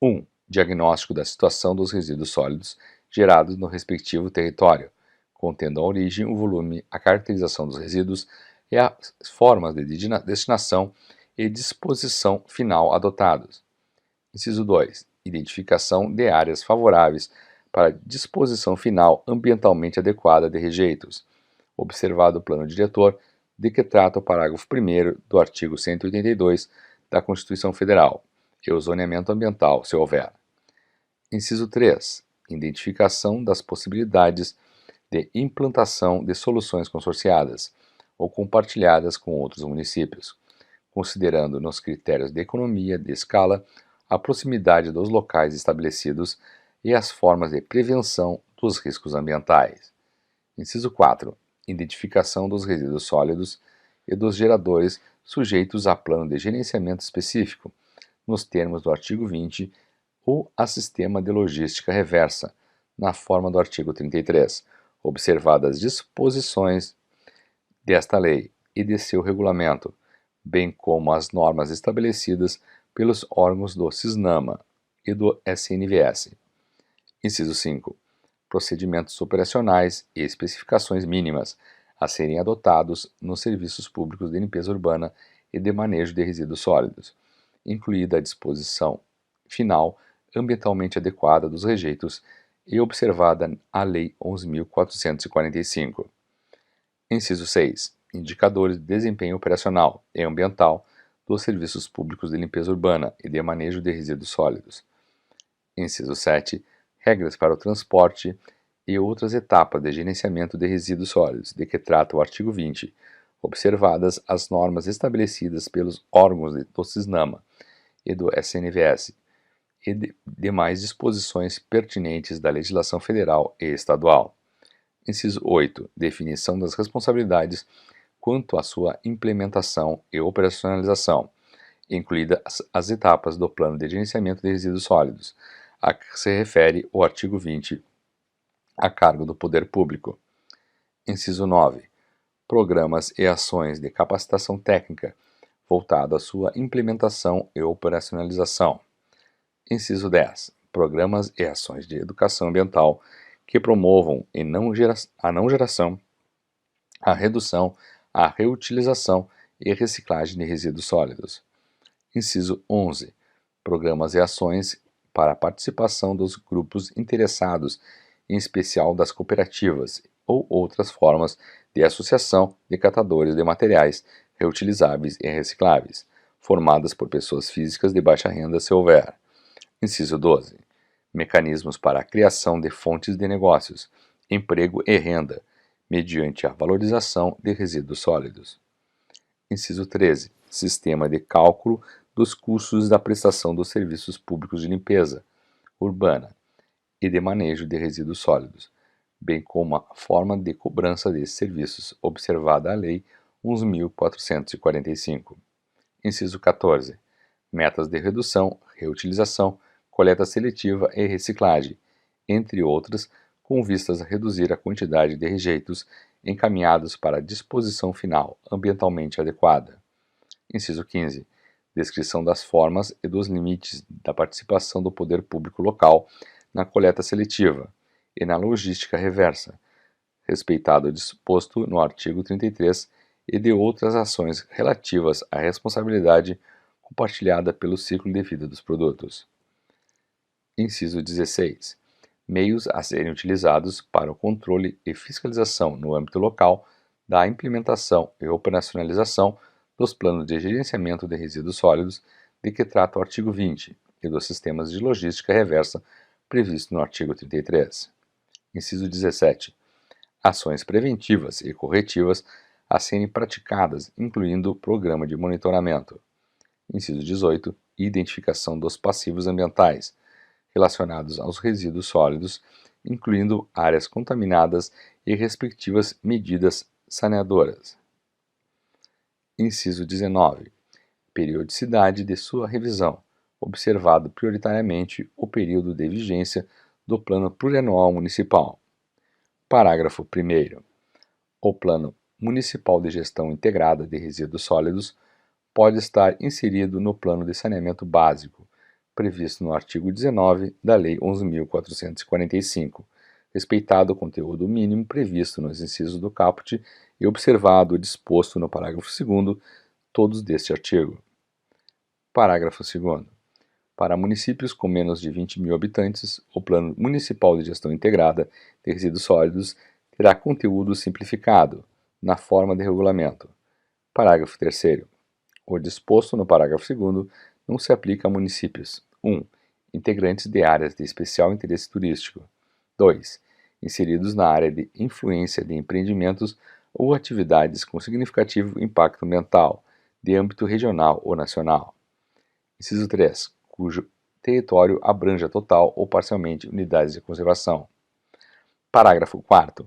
1. Diagnóstico da situação dos resíduos sólidos gerados no respectivo território, contendo a origem, o volume, a caracterização dos resíduos e as formas de destinação e disposição final adotados. Inciso 2. Identificação de áreas favoráveis para disposição final ambientalmente adequada de rejeitos, observado o plano diretor de que trata o parágrafo 1º do artigo 182 da Constituição Federal, e o zoneamento ambiental, se houver. Inciso 3. Identificação das possibilidades de implantação de soluções consorciadas ou compartilhadas com outros municípios, considerando nos critérios de economia de escala a proximidade dos locais estabelecidos e as formas de prevenção dos riscos ambientais. Inciso 4. Identificação dos resíduos sólidos e dos geradores sujeitos a plano de gerenciamento específico, nos termos do artigo 20, ou a sistema de logística reversa, na forma do artigo 33, observadas disposições desta lei e de seu regulamento, bem como as normas estabelecidas pelos órgãos do CISNAMA e do SNVS. Inciso 5. Procedimentos operacionais e especificações mínimas a serem adotados nos serviços públicos de limpeza urbana e de manejo de resíduos sólidos, incluída a disposição final ambientalmente adequada dos rejeitos e observada a Lei 11.445. Inciso 6. Indicadores de desempenho operacional e ambiental dos serviços públicos de limpeza urbana e de manejo de resíduos sólidos. Inciso 7. Regras para o transporte e outras etapas de gerenciamento de resíduos sólidos, de que trata o artigo 20, observadas as normas estabelecidas pelos órgãos do CISNAMA e do SNVS, e demais disposições pertinentes da legislação federal e estadual. Inciso 8. Definição das responsabilidades quanto à sua implementação e operacionalização, incluídas as etapas do Plano de Gerenciamento de Resíduos Sólidos, a que se refere o artigo 20, a cargo do Poder Público. Inciso 9. Programas e ações de capacitação técnica, voltado à sua implementação e operacionalização. Inciso 10. Programas e ações de educação ambiental que promovam a não geração, a redução, a reutilização e reciclagem de resíduos sólidos. Inciso 11. Programas e ações para a participação dos grupos interessados, em especial das cooperativas ou outras formas de associação de catadores de materiais reutilizáveis e recicláveis, formadas por pessoas físicas de baixa renda, se houver. Inciso 12. Mecanismos para a criação de fontes de negócios, emprego e renda, mediante a valorização de resíduos sólidos. Inciso 13. Sistema de cálculo dos custos da prestação dos serviços públicos de limpeza urbana e de manejo de resíduos sólidos, bem como a forma de cobrança desses serviços, observada a Lei 11.445. Inciso 14. Metas de redução, reutilização, coleta seletiva e reciclagem, entre outras, com vistas a reduzir a quantidade de rejeitos encaminhados para a disposição final ambientalmente adequada. Inciso 15. Descrição das formas e dos limites da participação do poder público local na coleta seletiva e na logística reversa, respeitado o disposto no artigo 33 e de outras ações relativas à responsabilidade compartilhada pelo ciclo de vida dos produtos. Inciso 16. Meios a serem utilizados para o controle e fiscalização no âmbito local da implementação e operacionalização dos planos de gerenciamento de resíduos sólidos de que trata o artigo 20 e dos sistemas de logística reversa previsto no artigo 33. Inciso 17. Ações preventivas e corretivas a serem praticadas, incluindo o programa de monitoramento. Inciso 18. Identificação dos passivos ambientais relacionados aos resíduos sólidos, incluindo áreas contaminadas e respectivas medidas saneadoras. Inciso 19. Periodicidade de sua revisão, observado prioritariamente o período de vigência do Plano Plurianual Municipal. Parágrafo 1º. O Plano Municipal de Gestão Integrada de Resíduos Sólidos pode estar inserido no Plano de Saneamento Básico, previsto no artigo 19 da Lei 11.445, respeitado o conteúdo mínimo previsto nos incisos do caput e observado o disposto no parágrafo 2º, todos deste artigo. Parágrafo 2º. Para municípios com menos de 20 mil habitantes, o Plano Municipal de Gestão Integrada de Resíduos Sólidos terá conteúdo simplificado, na forma de regulamento. Parágrafo 3º. O disposto no parágrafo 2º não se aplica a municípios: 1. Integrantes de áreas de especial interesse turístico. 2. Inseridos na área de influência de empreendimentos ou atividades com significativo impacto ambiental, de âmbito regional ou nacional. Inciso 3. Cujo território abranja total ou parcialmente unidades de conservação. Parágrafo 4º.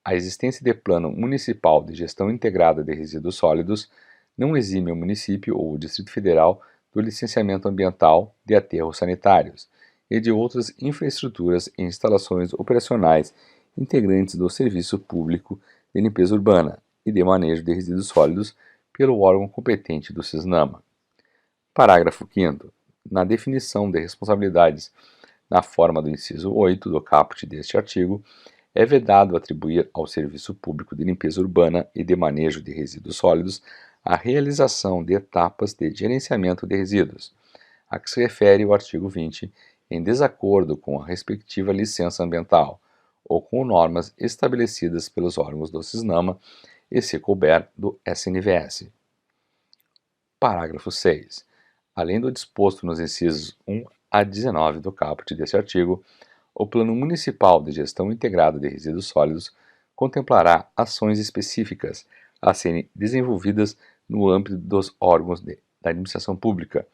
A existência de Plano Municipal de Gestão Integrada de Resíduos Sólidos não exime o município ou o Distrito Federal do licenciamento ambiental de aterros sanitários e de outras infraestruturas e instalações operacionais integrantes do Serviço Público de Limpeza Urbana e de Manejo de Resíduos Sólidos pelo órgão competente do CISNAMA. Parágrafo 5º. Na definição de responsabilidades na forma do inciso 8 do caput deste artigo, é vedado atribuir ao Serviço Público de Limpeza Urbana e de Manejo de Resíduos Sólidos a realização de etapas de gerenciamento de resíduos, a que se refere o artigo 20, em desacordo com a respectiva licença ambiental ou com normas estabelecidas pelos órgãos do CISNAMA e, se couber, do SNVS. Parágrafo 6. Além do disposto nos incisos 1 a 19 do caput deste artigo, o Plano Municipal de Gestão Integrada de Resíduos Sólidos contemplará ações específicas a serem desenvolvidas no âmbito dos órgãos da administração pública,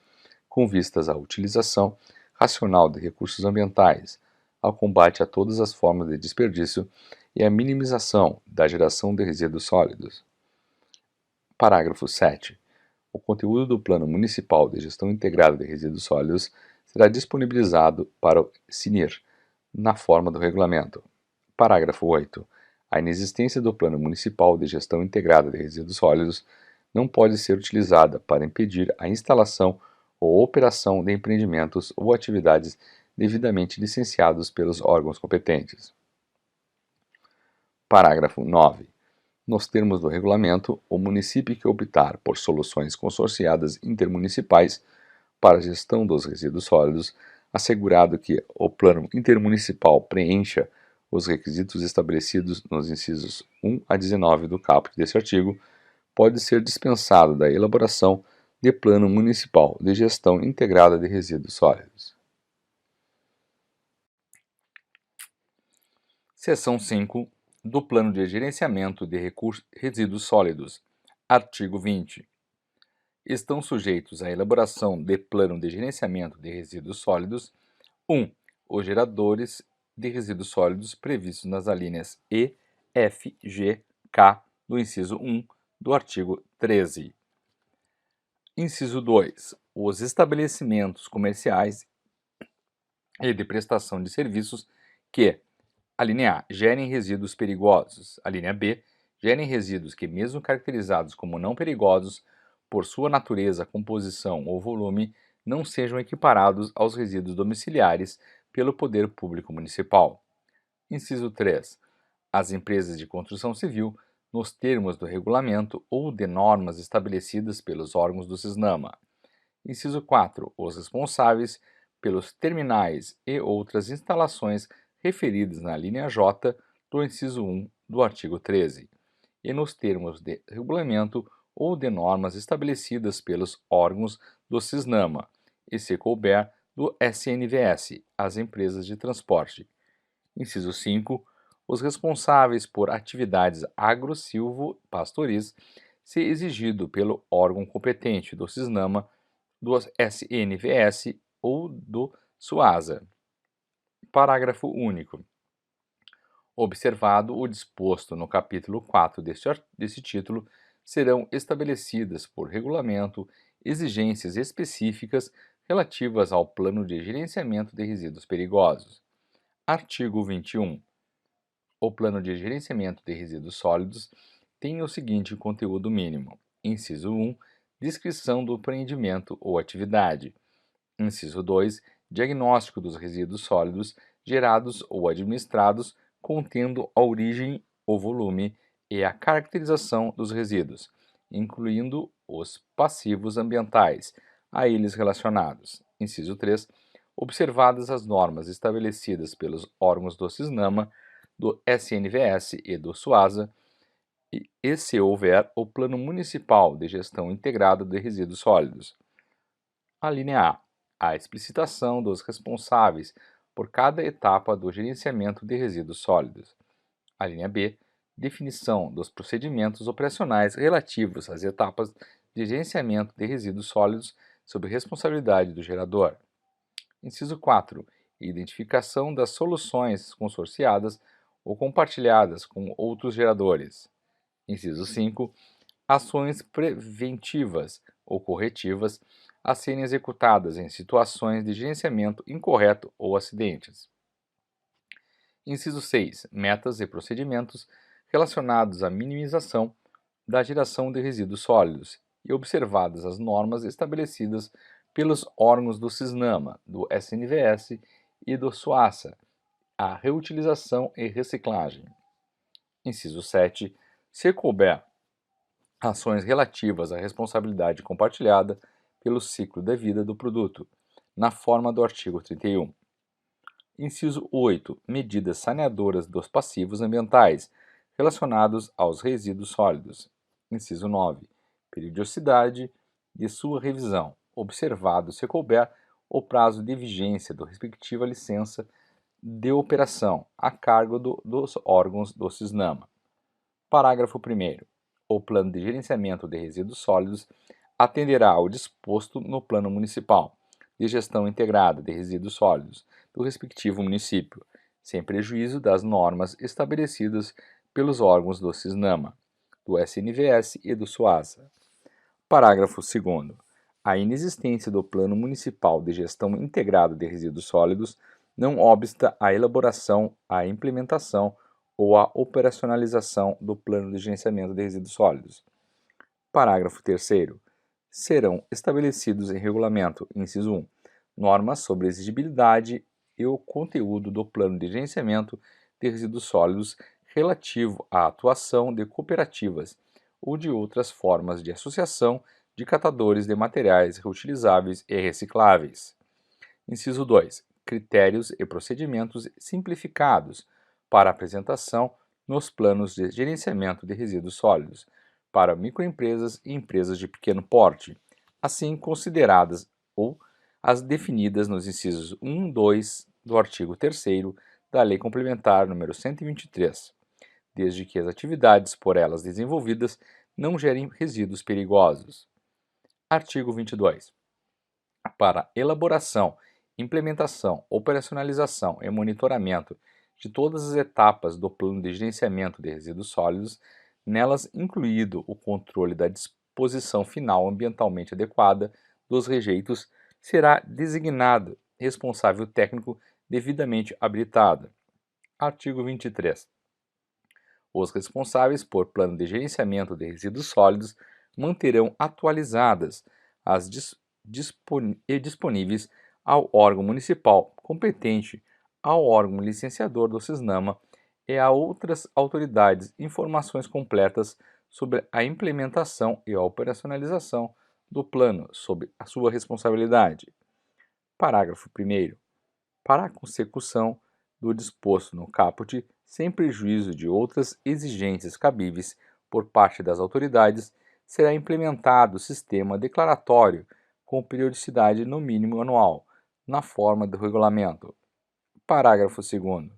com vistas à utilização racional de recursos ambientais, ao combate a todas as formas de desperdício e à minimização da geração de resíduos sólidos. Parágrafo 7. O conteúdo do Plano Municipal de Gestão Integrada de Resíduos Sólidos será disponibilizado para o CNIR, na forma do regulamento. Parágrafo 8. A inexistência do Plano Municipal de Gestão Integrada de Resíduos Sólidos não pode ser utilizada para impedir a instalação ou operação de empreendimentos ou atividades devidamente licenciados pelos órgãos competentes. Parágrafo 9. Nos termos do regulamento, o município que optar por soluções consorciadas intermunicipais para a gestão dos resíduos sólidos, assegurado que o plano intermunicipal preencha os requisitos estabelecidos nos incisos 1 a 19 do caput deste artigo, pode ser dispensado da elaboração de Plano Municipal de Gestão Integrada de Resíduos Sólidos. Seção 5 do Plano de Gerenciamento de Resíduos Sólidos. Artigo 20. Estão sujeitos à elaboração de Plano de Gerenciamento de Resíduos Sólidos: 1. Os geradores de resíduos sólidos previstos nas alíneas E, F, G, K do inciso 1 do artigo 13. Inciso 2. Os estabelecimentos comerciais e de prestação de serviços que: a linha A, gerem resíduos perigosos. A linha B, gerem resíduos que, mesmo caracterizados como não perigosos, por sua natureza, composição ou volume, não sejam equiparados aos resíduos domiciliares pelo Poder Público Municipal. Inciso 3. As empresas de construção civil, nos termos do regulamento ou de normas estabelecidas pelos órgãos do CISNAMA. Inciso 4. Os responsáveis pelos terminais e outras instalações referidas na linha J do inciso 1 do artigo 13, e nos termos de regulamento ou de normas estabelecidas pelos órgãos do CISNAMA, e, se couber, do SNVS, as empresas de transporte. Inciso 5. Os responsáveis por atividades agro-silvo-pastoris, se exigido pelo órgão competente do CISNAMA, do SNVS ou do SUASA. Parágrafo único. Observado o disposto no capítulo 4 deste título, serão estabelecidas por regulamento exigências específicas relativas ao Plano de Gerenciamento de Resíduos Perigosos. Artigo 21. O Plano de Gerenciamento de Resíduos Sólidos tem o seguinte conteúdo mínimo: inciso 1, descrição do empreendimento ou atividade. Inciso 2, diagnóstico dos resíduos sólidos gerados ou administrados, contendo a origem, o volume e a caracterização dos resíduos, incluindo os passivos ambientais a eles relacionados. Inciso 3. Observadas as normas estabelecidas pelos órgãos do CISNAMA, do SNVS e do SUASA, e se houver o Plano Municipal de Gestão Integrada de Resíduos Sólidos. A linha A. A explicitação dos responsáveis por cada etapa do gerenciamento de resíduos sólidos. A linha B. Definição dos procedimentos operacionais relativos às etapas de gerenciamento de resíduos sólidos sob responsabilidade do gerador. Inciso 4. Identificação das soluções consorciadas ou compartilhadas com outros geradores. Inciso 5. Ações preventivas ou corretivas a serem executadas em situações de gerenciamento incorreto ou acidentes. Inciso 6. Metas e procedimentos relacionados à minimização da geração de resíduos sólidos e observadas as normas estabelecidas pelos órgãos do CISNAMA, do SNVS e do SUASA, a reutilização e reciclagem. Inciso 7. Se couber, ações relativas à responsabilidade compartilhada pelo ciclo de vida do produto, na forma do artigo 31. Inciso 8. Medidas saneadoras dos passivos ambientais relacionados aos resíduos sólidos. Inciso 9. Periodicidade de sua revisão, observado, se couber, o prazo de vigência da respectiva licença de operação a cargo dos órgãos do CISNAMA. Parágrafo 1º. O Plano de Gerenciamento de Resíduos Sólidos atenderá ao disposto no Plano Municipal de Gestão Integrada de Resíduos Sólidos do respectivo município, sem prejuízo das normas estabelecidas pelos órgãos do CISNAMA, do SNVS e do SUASA. Parágrafo 2º. A inexistência do Plano Municipal de Gestão Integrada de Resíduos Sólidos não obsta a elaboração, a implementação ou a operacionalização do Plano de Gerenciamento de Resíduos Sólidos. Parágrafo 3º. Serão estabelecidos em regulamento, inciso 1, normas sobre a exigibilidade e o conteúdo do Plano de Gerenciamento de Resíduos Sólidos relativo à atuação de cooperativas ou de outras formas de associação de catadores de materiais reutilizáveis e recicláveis. Inciso 2. Critérios e procedimentos simplificados para apresentação nos planos de gerenciamento de resíduos sólidos para microempresas e empresas de pequeno porte, assim consideradas ou as definidas nos incisos 1, 2 do artigo 3º da Lei Complementar nº 123, desde que as atividades por elas desenvolvidas não gerem resíduos perigosos. Artigo 22. Para elaboração, implementação, operacionalização e monitoramento de todas as etapas do Plano de Gerenciamento de Resíduos Sólidos, nelas incluído o controle da disposição final ambientalmente adequada dos rejeitos, será designado responsável técnico devidamente habilitado. Artigo 23. Os responsáveis por plano de gerenciamento de resíduos sólidos manterão atualizadas as disponíveis ao órgão municipal competente, ao órgão licenciador do CISNAMA e a outras autoridades informações completas sobre a implementação e a operacionalização do plano sob a sua responsabilidade. Parágrafo 1º. Para a consecução do disposto no caput, sem prejuízo de outras exigências cabíveis por parte das autoridades, será implementado o sistema declaratório com periodicidade no mínimo anual, na forma do regulamento. Parágrafo 2º.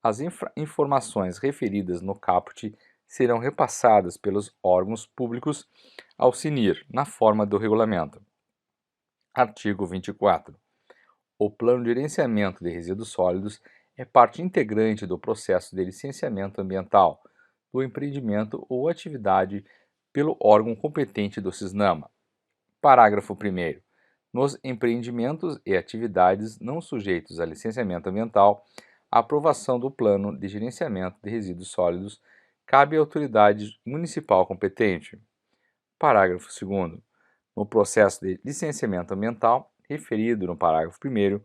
As informações referidas no caput serão repassadas pelos órgãos públicos ao CNIR, na forma do regulamento. Artigo 24. O Plano de Gerenciamento de Resíduos Sólidos é parte integrante do processo de licenciamento ambiental do empreendimento ou atividade pelo órgão competente do CISNAMA. Parágrafo 1º. Nos empreendimentos e atividades não sujeitos a licenciamento ambiental, a aprovação do Plano de Gerenciamento de Resíduos Sólidos cabe à autoridade municipal competente. Parágrafo 2º. No processo de licenciamento ambiental, referido no parágrafo 1º,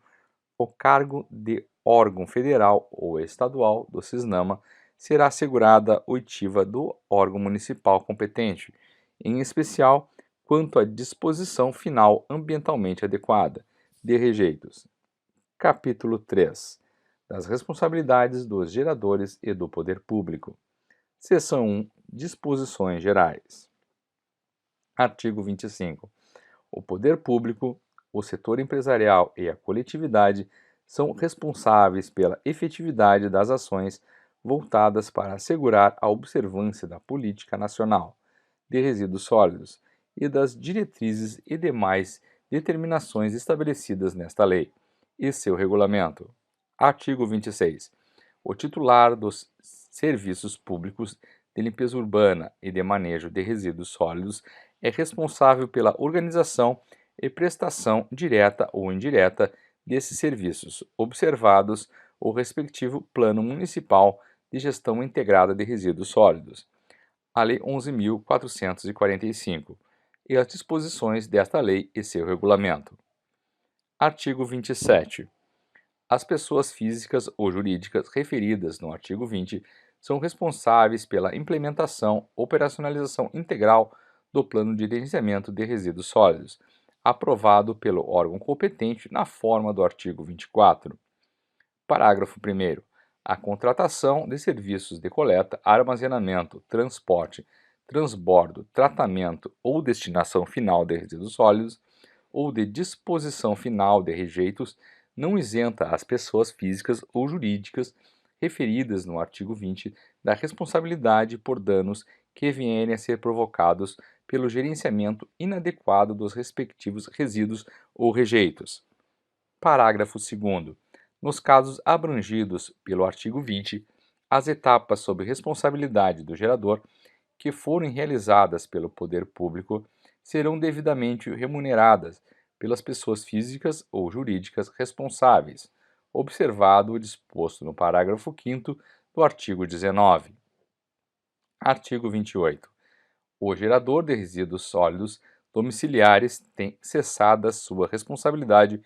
o cargo de órgão federal ou estadual do CISNAMA será assegurada a oitiva do órgão municipal competente, em especial quanto à disposição final ambientalmente adequada, de rejeitos. Capítulo 3. Das responsabilidades dos geradores e do poder público. Seção 1. Disposições gerais. Artigo 25. O poder público, o setor empresarial e a coletividade são responsáveis pela efetividade das ações voltadas para assegurar a observância da política nacional de resíduos sólidos e das diretrizes e demais determinações estabelecidas nesta lei e seu regulamento. Artigo 26. O titular dos serviços públicos de limpeza urbana e de manejo de resíduos sólidos é responsável pela organização e prestação direta ou indireta desses serviços, observados o respectivo Plano Municipal de Gestão Integrada de Resíduos Sólidos, a Lei 11.445, e as disposições desta lei e seu regulamento. Artigo 27. As pessoas físicas ou jurídicas referidas no artigo 20 são responsáveis pela implementação, operacionalização integral do Plano de Gerenciamento de Resíduos Sólidos, aprovado pelo órgão competente na forma do artigo 24. Parágrafo 1º. A contratação de serviços de coleta, armazenamento, transporte, transbordo, tratamento ou destinação final de resíduos sólidos ou de disposição final de rejeitos não isenta as pessoas físicas ou jurídicas referidas no artigo 20 da responsabilidade por danos que vierem a ser provocados pelo gerenciamento inadequado dos respectivos resíduos ou rejeitos. Parágrafo 2º. Nos casos abrangidos pelo artigo 20, as etapas sob responsabilidade do gerador que forem realizadas pelo poder público serão devidamente remuneradas pelas pessoas físicas ou jurídicas responsáveis, observado o disposto no parágrafo 5º do artigo 19. Artigo 28. O gerador de resíduos sólidos domiciliares tem cessada sua responsabilidade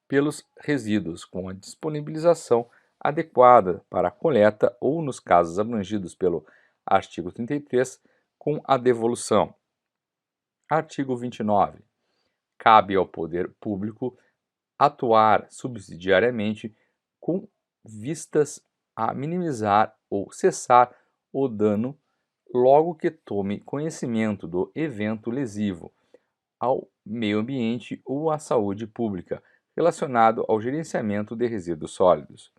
pelos resíduos com a disponibilização adequada para a coleta ou, nos casos abrangidos pelo artigo 33, com a devolução. Artigo 29. Cabe ao poder público atuar subsidiariamente com vistas a minimizar ou cessar o dano logo que tome conhecimento do evento lesivo ao meio ambiente ou à saúde pública relacionado ao gerenciamento de resíduos sólidos.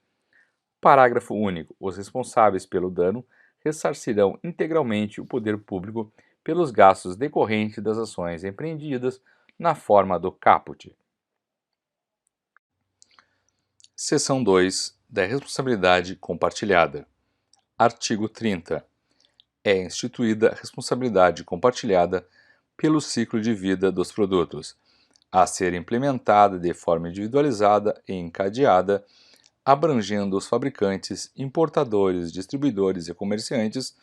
Parágrafo único. Os responsáveis pelo dano ressarcirão integralmente o poder público pelos gastos decorrentes das ações empreendidas na forma do caput. Seção 2. Da responsabilidade compartilhada. Artigo 30. É instituída a responsabilidade compartilhada pelo ciclo de vida dos produtos, a ser implementada de forma individualizada e encadeada, abrangendo os fabricantes, importadores, distribuidores e comerciantes,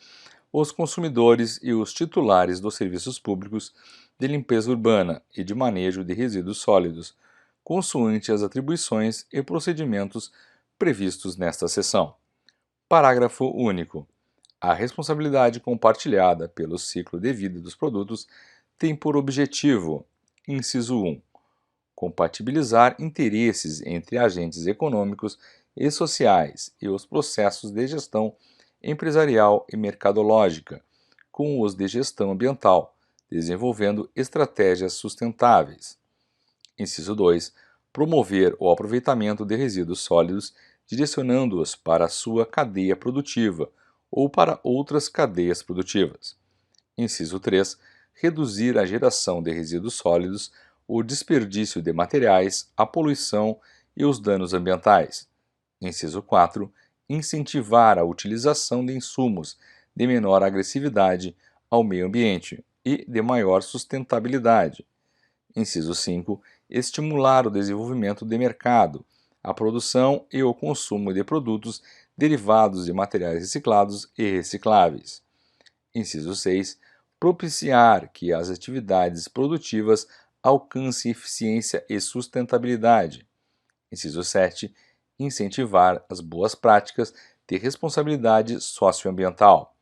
os consumidores e os titulares dos serviços públicos de limpeza urbana e de manejo de resíduos sólidos, consoante as atribuições e procedimentos previstos nesta seção. Parágrafo único. A responsabilidade compartilhada pelo ciclo de vida dos produtos tem por objetivo, inciso 1, compatibilizar interesses entre agentes econômicos e sociais e os processos de gestão empresarial e mercadológica com os de gestão ambiental, desenvolvendo estratégias sustentáveis. Inciso 2. Promover o aproveitamento de resíduos sólidos, direcionando-os para a sua cadeia produtiva ou para outras cadeias produtivas. Inciso 3. Reduzir a geração de resíduos sólidos, o desperdício de materiais, a poluição e os danos ambientais. Inciso 4. Incentivar a utilização de insumos de menor agressividade ao meio ambiente e de maior sustentabilidade. Inciso 5. Estimular o desenvolvimento de mercado, a produção e o consumo de produtos derivados de materiais reciclados e recicláveis. Inciso 6. Propiciar que as atividades produtivas alcancem eficiência e sustentabilidade. Inciso 7. Incentivar as boas práticas de responsabilidade socioambiental.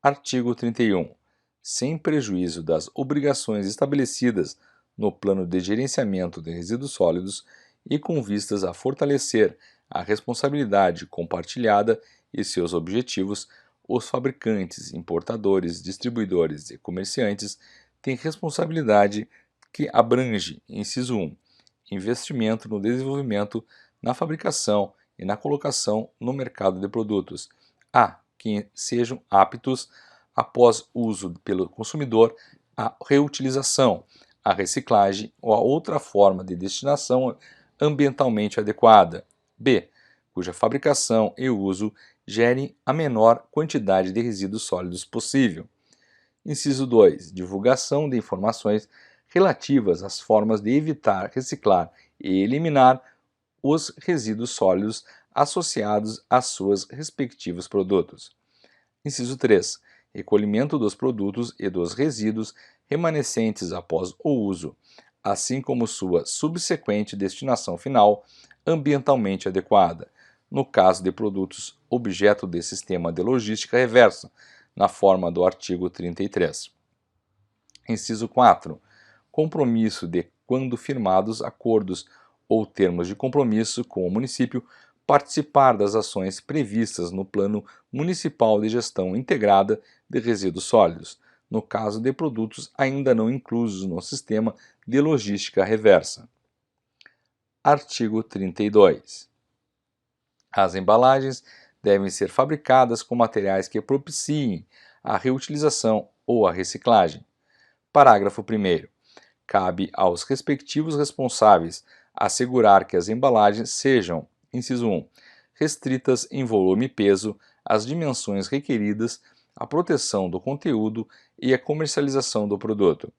Artigo 31. Sem prejuízo das obrigações estabelecidas no plano de gerenciamento de resíduos sólidos e com vistas a fortalecer a responsabilidade compartilhada e seus objetivos, os fabricantes, importadores, distribuidores e comerciantes têm responsabilidade que abrange, inciso 1, investimento no desenvolvimento, na fabricação e na colocação no mercado de produtos, que sejam aptos, após uso pelo consumidor, à reutilização, à reciclagem ou a outra forma de destinação ambientalmente adequada. B. Cuja fabricação e uso gerem a menor quantidade de resíduos sólidos possível. Inciso 2. Divulgação de informações relativas às formas de evitar, reciclar e eliminar os resíduos sólidos associados às suas respectivos produtos. Inciso 3. Recolhimento dos produtos e dos resíduos remanescentes após o uso, assim como sua subsequente destinação final ambientalmente adequada, no caso de produtos objeto de sistema de logística reversa, na forma do artigo 33. Inciso 4. Compromisso de, quando firmados acordos ou termos de compromisso com o município, participar das ações previstas no Plano Municipal de Gestão Integrada de Resíduos Sólidos, no caso de produtos ainda não inclusos no sistema de logística reversa. Artigo 32. As embalagens devem ser fabricadas com materiais que propiciem a reutilização ou a reciclagem. Parágrafo 1º. Cabe aos respectivos responsáveis assegurar que as embalagens sejam, inciso 1, restritas em volume e peso, às dimensões requeridas, a proteção do conteúdo e a comercialização do produto.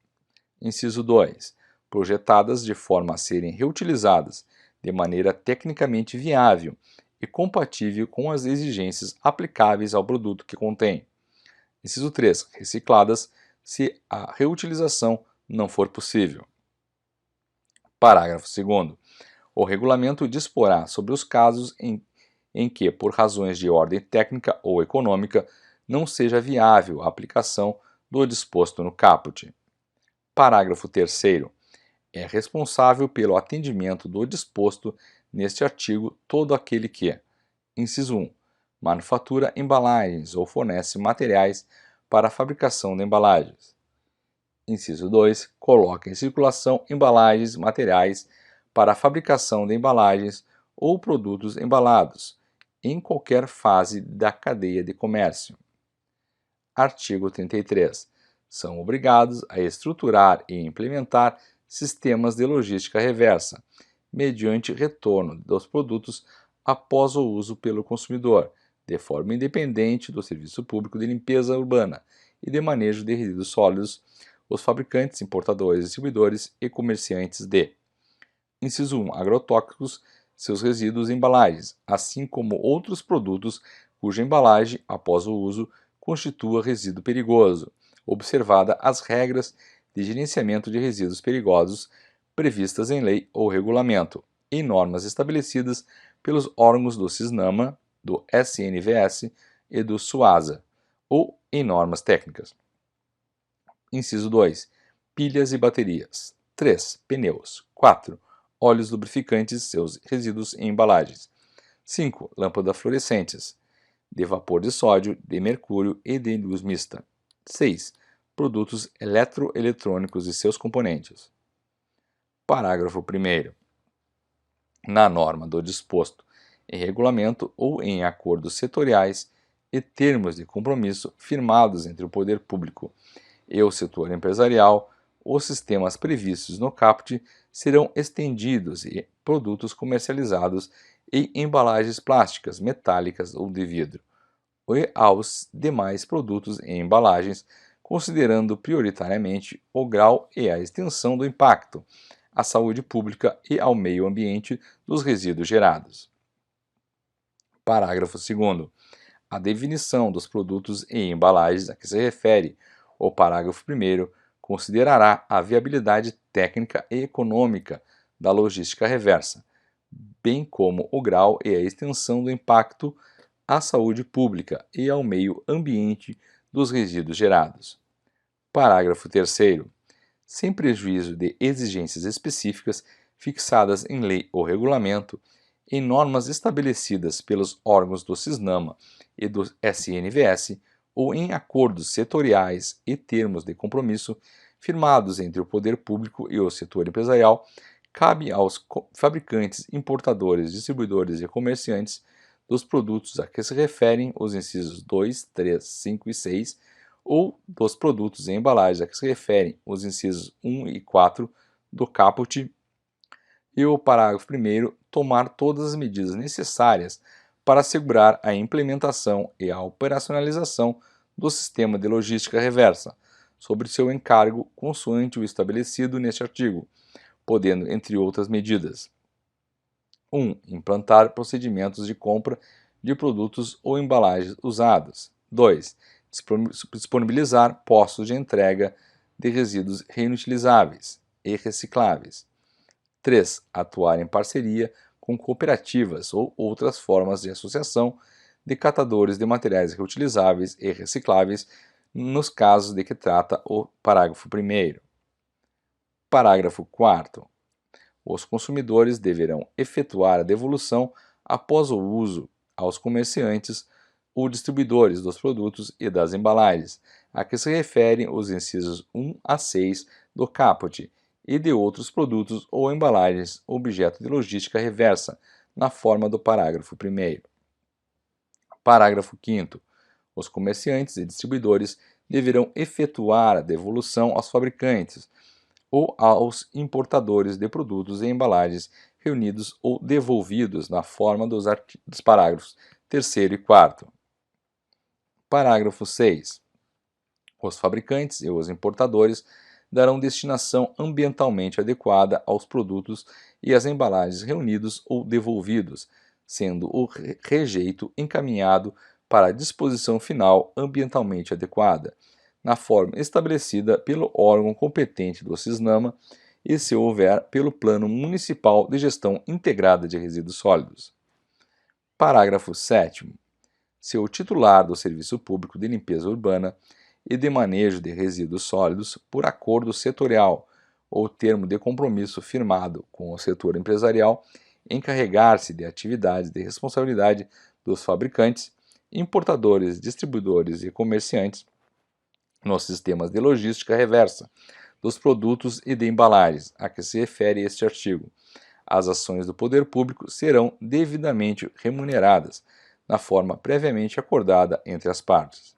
Inciso 2. Projetadas de forma a serem reutilizadas de maneira tecnicamente viável e compatível com as exigências aplicáveis ao produto que contém. Inciso 3. Recicladas se a reutilização não for possível. Parágrafo 2º. O regulamento disporá sobre os casos em que, por razões de ordem técnica ou econômica, não seja viável a aplicação do disposto no caput. Parágrafo 3º. É responsável pelo atendimento do disposto neste artigo todo aquele que, inciso 1, manufatura embalagens ou fornece materiais para a fabricação de embalagens. Inciso 2, coloca em circulação embalagens, materiais para a fabricação de embalagens ou produtos embalados, em qualquer fase da cadeia de comércio. Artigo 33. São obrigados a estruturar e implementar sistemas de logística reversa, mediante retorno dos produtos após o uso pelo consumidor, de forma independente do Serviço Público de Limpeza Urbana e de Manejo de Resíduos Sólidos, os fabricantes, importadores, distribuidores e comerciantes de: inciso 1. Agrotóxicos, seus resíduos e embalagens, assim como outros produtos cuja embalagem, após o uso, constitua resíduo perigoso, observada as regras de gerenciamento de resíduos perigosos previstas em lei ou regulamento e normas estabelecidas pelos órgãos do CISNAMA, do SNVS e do SUASA, ou em normas técnicas. Inciso 2. Pilhas e baterias. 3. Pneus. 4. Óleos lubrificantes, seus resíduos e embalagens. 5. Lâmpadas fluorescentes, de vapor de sódio, de mercúrio e de luz mista. 6. Produtos eletroeletrônicos e seus componentes. Parágrafo 1º. Na norma do disposto em regulamento ou em acordos setoriais e termos de compromisso firmados entre o poder público e o setor empresarial, os sistemas previstos no caput serão estendidos e produtos comercializados em embalagens plásticas, metálicas ou de vidro, e aos demais produtos em embalagens, considerando prioritariamente o grau e a extensão do impacto à saúde pública e ao meio ambiente dos resíduos gerados. Parágrafo 2º. A definição dos produtos e embalagens a que se refere o parágrafo 1º considerará a viabilidade técnica e econômica da logística reversa, bem como o grau e a extensão do impacto à saúde pública e ao meio ambiente dos resíduos gerados. Parágrafo 3º. sem prejuízo de exigências específicas fixadas em lei ou regulamento, em normas estabelecidas pelos órgãos do CISNAMA e do SNVS ou em acordos setoriais e termos de compromisso firmados entre o poder público e o setor empresarial, cabe aos fabricantes, importadores, distribuidores e comerciantes dos produtos a que se referem os incisos 2, 3, 5 e 6 ou dos produtos e embalagens a que se referem os incisos 1 e 4 do caput e o parágrafo 1º tomar todas as medidas necessárias para assegurar a implementação e a operacionalização do sistema de logística reversa, sobre seu encargo consoante o estabelecido neste artigo, podendo, entre outras medidas, 1. Implantar procedimentos de compra de produtos ou embalagens usados. 2. Disponibilizar postos de entrega de resíduos reutilizáveis e recicláveis. 3. Atuar em parceria com cooperativas ou outras formas de associação de catadores de materiais reutilizáveis e recicláveis, nos casos de que trata o parágrafo 1º. Parágrafo 4º. Os consumidores deverão efetuar a devolução após o uso aos comerciantes ou distribuidores dos produtos e das embalagens, a que se referem os incisos 1 a 6 do caput, e de outros produtos ou embalagens objeto de logística reversa, na forma do parágrafo 1º. Parágrafo 5º. Os comerciantes e distribuidores deverão efetuar a devolução aos fabricantes ou aos importadores de produtos e embalagens reunidos ou devolvidos na forma dos parágrafos 3º e 4º. Parágrafo 6. Os fabricantes e os importadores darão destinação ambientalmente adequada aos produtos e às embalagens reunidos ou devolvidos, sendo o rejeito encaminhado para a disposição final ambientalmente adequada, na forma estabelecida pelo órgão competente do CISNAMA e, se houver, pelo Plano Municipal de Gestão Integrada de Resíduos Sólidos. Parágrafo 7º. Se o titular do Serviço Público de Limpeza Urbana e de manejo de resíduos sólidos, por acordo setorial ou termo de compromisso firmado com o setor empresarial, encarregar-se de atividades de responsabilidade dos fabricantes, importadores, distribuidores e comerciantes nos sistemas de logística reversa dos produtos e de embalagens a que se refere este artigo, as ações do poder público serão devidamente remuneradas, na forma previamente acordada entre as partes.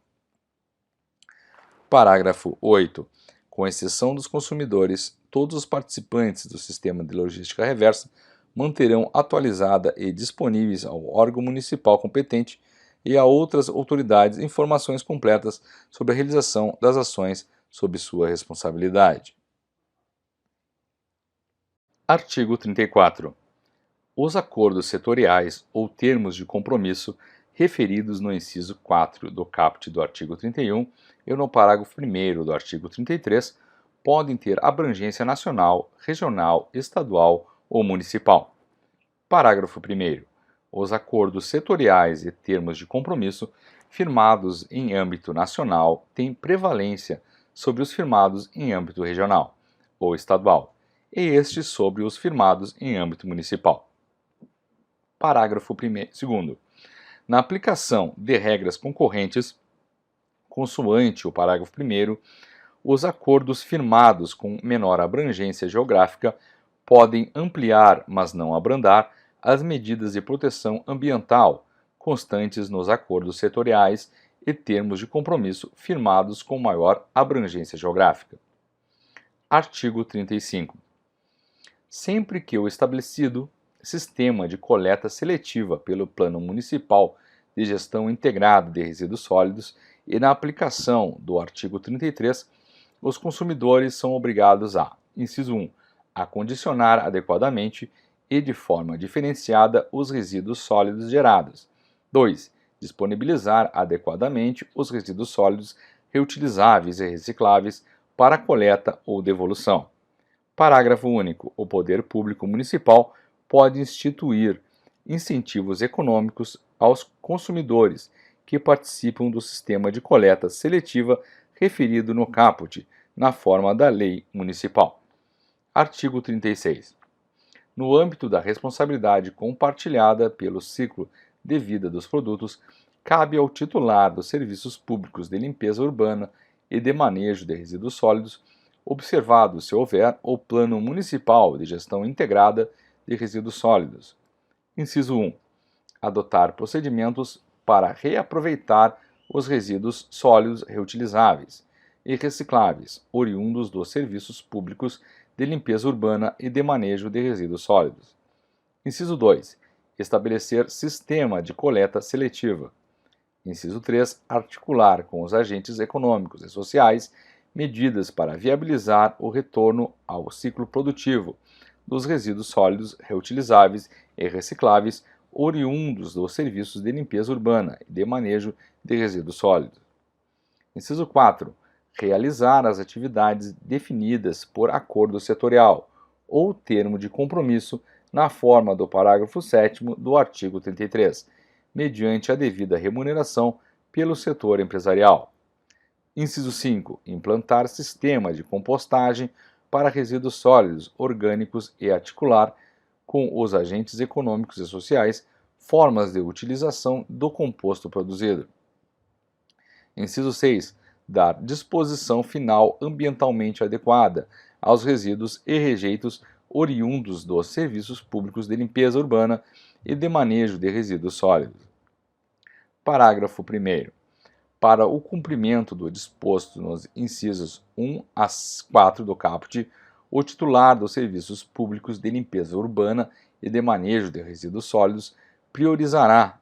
Parágrafo 8. Com exceção dos consumidores, todos os participantes do sistema de logística reversa manterão atualizada e disponíveis ao órgão municipal competente e a outras autoridades informações completas sobre a realização das ações sob sua responsabilidade. Artigo 34. Os acordos setoriais ou termos de compromisso referidos no inciso 4 do caput do artigo 31 e no parágrafo 1º do artigo 33 podem ter abrangência nacional, regional, estadual ou municipal. Parágrafo 1º. Os acordos setoriais e termos de compromisso firmados em âmbito nacional têm prevalência sobre os firmados em âmbito regional ou estadual, e estes sobre os firmados em âmbito municipal. Parágrafo 2º. Na aplicação de regras concorrentes, consoante o parágrafo 1º, os acordos firmados com menor abrangência geográfica podem ampliar, mas não abrandar, as medidas de proteção ambiental constantes nos acordos setoriais e termos de compromisso firmados com maior abrangência geográfica. Artigo 35. Sempre que o estabelecido sistema de coleta seletiva pelo Plano Municipal de Gestão Integrada de Resíduos Sólidos e na aplicação do artigo 33, os consumidores são obrigados a, inciso 1, acondicionar adequadamente e de forma diferenciada os resíduos sólidos gerados. 2. Disponibilizar adequadamente os resíduos sólidos reutilizáveis e recicláveis para coleta ou devolução. Parágrafo único. O poder público municipal pode instituir incentivos econômicos aos consumidores que participam do sistema de coleta seletiva referido no caput, na forma da lei municipal. Artigo 36. No âmbito da responsabilidade compartilhada pelo ciclo de vida dos produtos, cabe ao titular dos serviços públicos de limpeza urbana e de manejo de resíduos sólidos, observado se houver o Plano Municipal de Gestão Integrada de Resíduos Sólidos. Inciso 1. Adotar procedimentos para reaproveitar os resíduos sólidos reutilizáveis e recicláveis, oriundos dos serviços públicos de limpeza urbana e de manejo de resíduos sólidos. Inciso 2. Estabelecer sistema de coleta seletiva. Inciso 3. Articular com os agentes econômicos e sociais medidas para viabilizar o retorno ao ciclo produtivo dos resíduos sólidos reutilizáveis e recicláveis oriundos dos serviços de limpeza urbana e de manejo de resíduos sólidos. Inciso 4. Realizar as atividades definidas por acordo setorial ou termo de compromisso na forma do parágrafo 7º do artigo 33, mediante a devida remuneração pelo setor empresarial. Inciso 5. Implantar sistema de compostagem para resíduos sólidos, orgânicos e articular com os agentes econômicos e sociais formas de utilização do composto produzido. Inciso 6. Dar disposição final ambientalmente adequada aos resíduos e rejeitos oriundos dos serviços públicos de limpeza urbana e de manejo de resíduos sólidos. Parágrafo 1º. Para o cumprimento do disposto nos incisos 1 a 4 do caput, o titular dos serviços públicos de limpeza urbana e de manejo de resíduos sólidos priorizará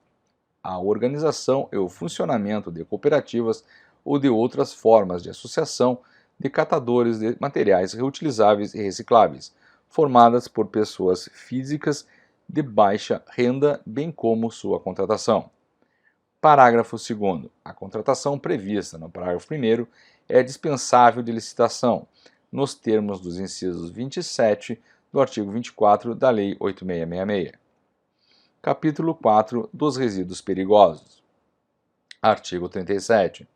a organização e o funcionamento de cooperativas ou de outras formas de associação de catadores de materiais reutilizáveis e recicláveis, formadas por pessoas físicas de baixa renda, bem como sua contratação. Parágrafo 2º. A contratação prevista no parágrafo 1º é dispensável de licitação, nos termos dos incisos 27 do artigo 24 da Lei 8666. Capítulo 4 dos resíduos perigosos. Artigo 37.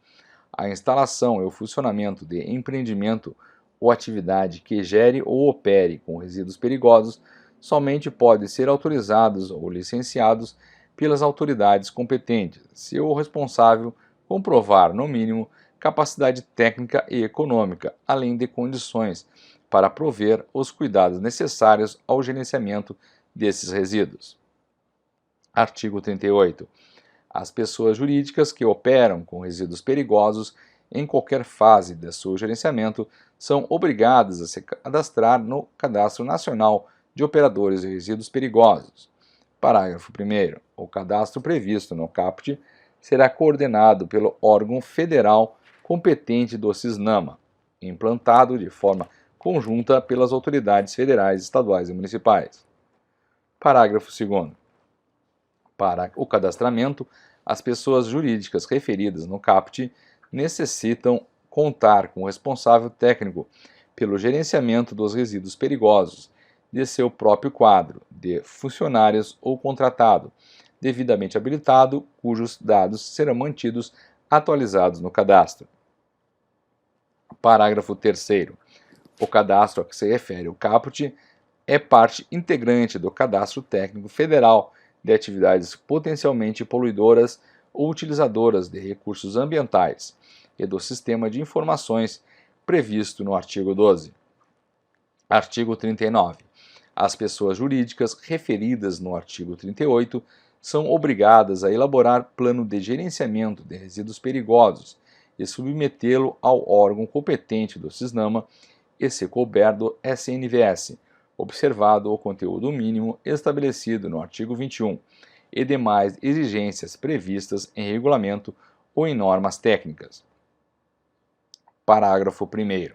A instalação e o funcionamento de empreendimento ou atividade que gere ou opere com resíduos perigosos somente pode ser autorizados ou licenciados pelas autoridades competentes, se o responsável comprovar, no mínimo, capacidade técnica e econômica, além de condições para prover os cuidados necessários ao gerenciamento desses resíduos. Artigo 38. As pessoas jurídicas que operam com resíduos perigosos em qualquer fase de seu gerenciamento são obrigadas a se cadastrar no Cadastro Nacional de Operadores de Resíduos Perigosos. Parágrafo 1º. O cadastro previsto no caput será coordenado pelo órgão federal competente do CISNAMA, implantado de forma conjunta pelas autoridades federais, estaduais e municipais. Parágrafo 2º. Para o cadastramento, as pessoas jurídicas referidas no caput necessitam contar com o responsável técnico pelo gerenciamento dos resíduos perigosos de seu próprio quadro de funcionários ou contratado, devidamente habilitado, cujos dados serão mantidos atualizados no cadastro. Parágrafo 3º. O cadastro a que se refere o caput é parte integrante do Cadastro Técnico Federal de atividades potencialmente poluidoras ou utilizadoras de recursos ambientais e do Sistema de Informações previsto no artigo 12. Artigo 39. As pessoas jurídicas referidas no artigo 38 são obrigadas a elaborar plano de gerenciamento de resíduos perigosos e submetê-lo ao órgão competente do CISNAMA e, se couber, do SNVS, observado o conteúdo mínimo estabelecido no artigo 21 e demais exigências previstas em regulamento ou em normas técnicas. Parágrafo 1º.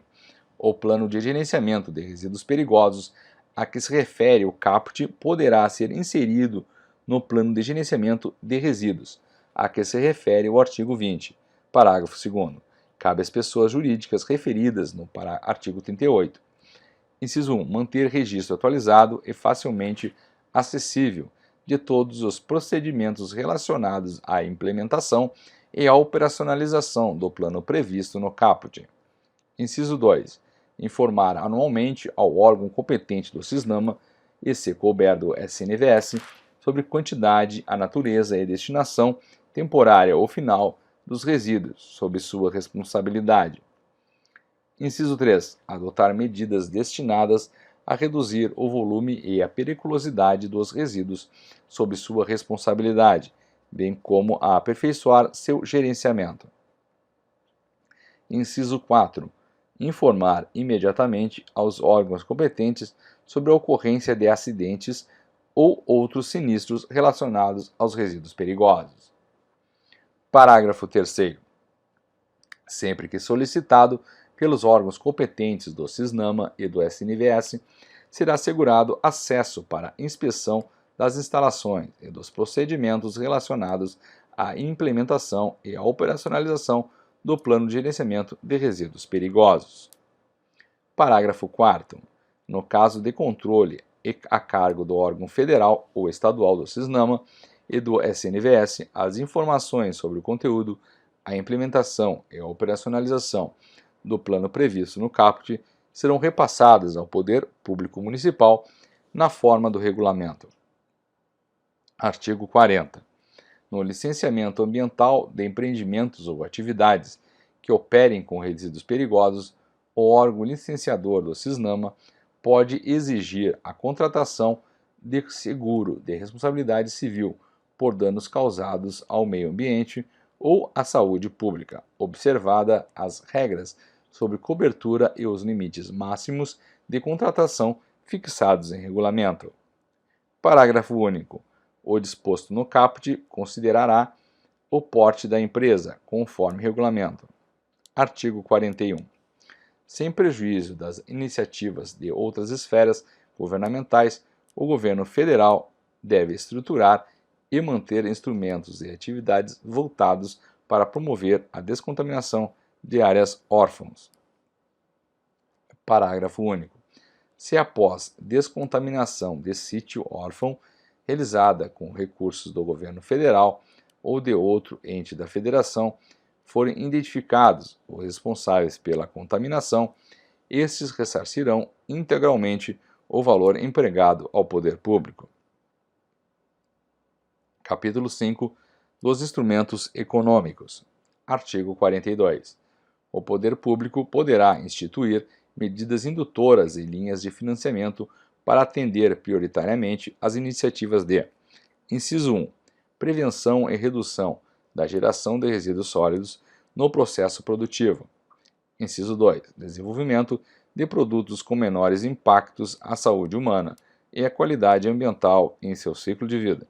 O plano de gerenciamento de resíduos perigosos a que se refere o caput poderá ser inserido no plano de gerenciamento de resíduos, a que se refere o artigo 20. Parágrafo 2º. Cabe às pessoas jurídicas referidas no artigo 38. Inciso 1. Manter registro atualizado e facilmente acessível de todos os procedimentos relacionados à implementação e à operacionalização do plano previsto no caput. Inciso 2. Informar anualmente ao órgão competente do CISNAMA e, se couber, do SNVS, sobre quantidade, a natureza e destinação temporária ou final dos resíduos, sob sua responsabilidade. Inciso 3. Adotar medidas destinadas a reduzir o volume e a periculosidade dos resíduos sob sua responsabilidade, bem como a aperfeiçoar seu gerenciamento. Inciso 4. Informar imediatamente aos órgãos competentes sobre a ocorrência de acidentes ou outros sinistros relacionados aos resíduos perigosos. Parágrafo 3º. Sempre que solicitado pelos órgãos competentes do CISNAMA e do SNVS, será assegurado acesso para inspeção das instalações e dos procedimentos relacionados à implementação e à operacionalização do Plano de Gerenciamento de Resíduos Perigosos. Parágrafo 4º. No caso de controle a cargo do órgão federal ou estadual do CISNAMA e do SNVS, as informações sobre o conteúdo, a implementação e a operacionalização do plano previsto no caput serão repassadas ao Poder Público Municipal na forma do regulamento. Artigo 40. No licenciamento ambiental de empreendimentos ou atividades que operem com resíduos perigosos, o órgão licenciador do CISNAMA pode exigir a contratação de seguro de responsabilidade civil por danos causados ao meio ambiente ou à saúde pública, observada as regras sobre cobertura e os limites máximos de contratação fixados em regulamento. Parágrafo único. O disposto no caput considerará o porte da empresa, conforme regulamento. Artigo 41. Sem prejuízo das iniciativas de outras esferas governamentais, o governo federal deve estruturar e manter instrumentos e atividades voltados para promover a descontaminação de áreas órfãos. Parágrafo único. Se após descontaminação de sítio órfão, realizada com recursos do governo federal ou de outro ente da federação, forem identificados os responsáveis pela contaminação, estes ressarcirão integralmente o valor empregado ao poder público. Capítulo 5 dos Instrumentos Econômicos. Artigo 42. O poder público poderá instituir medidas indutoras e linhas de financiamento para atender prioritariamente as iniciativas de: inciso 1. Prevenção e redução da geração de resíduos sólidos no processo produtivo. Inciso 2. Desenvolvimento de produtos com menores impactos à saúde humana e à qualidade ambiental em seu ciclo de vida.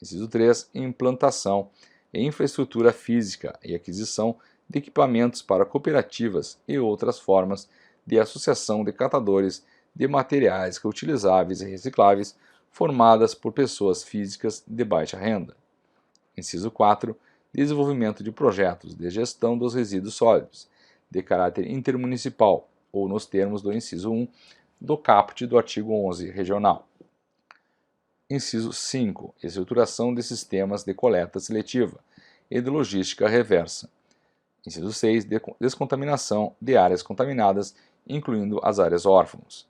Inciso 3. Implantação e infraestrutura física e aquisição de equipamentos para cooperativas e outras formas de associação de catadores de materiais reutilizáveis e recicláveis formadas por pessoas físicas de baixa renda. Inciso 4. Desenvolvimento de projetos de gestão dos resíduos sólidos, de caráter intermunicipal, ou nos termos do inciso 1 do caput do artigo 11 regional. Inciso 5. Estruturação de sistemas de coleta seletiva e de logística reversa. Inciso 6. Descontaminação de áreas contaminadas, incluindo as áreas órfãos.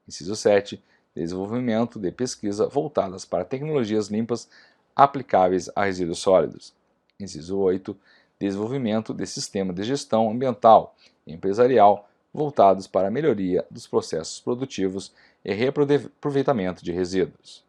Inciso 7. Desenvolvimento de pesquisa voltadas para tecnologias limpas aplicáveis a resíduos sólidos. Inciso 8. Desenvolvimento de sistema de gestão ambiental e empresarial voltados para a melhoria dos processos produtivos e reaproveitamento de resíduos.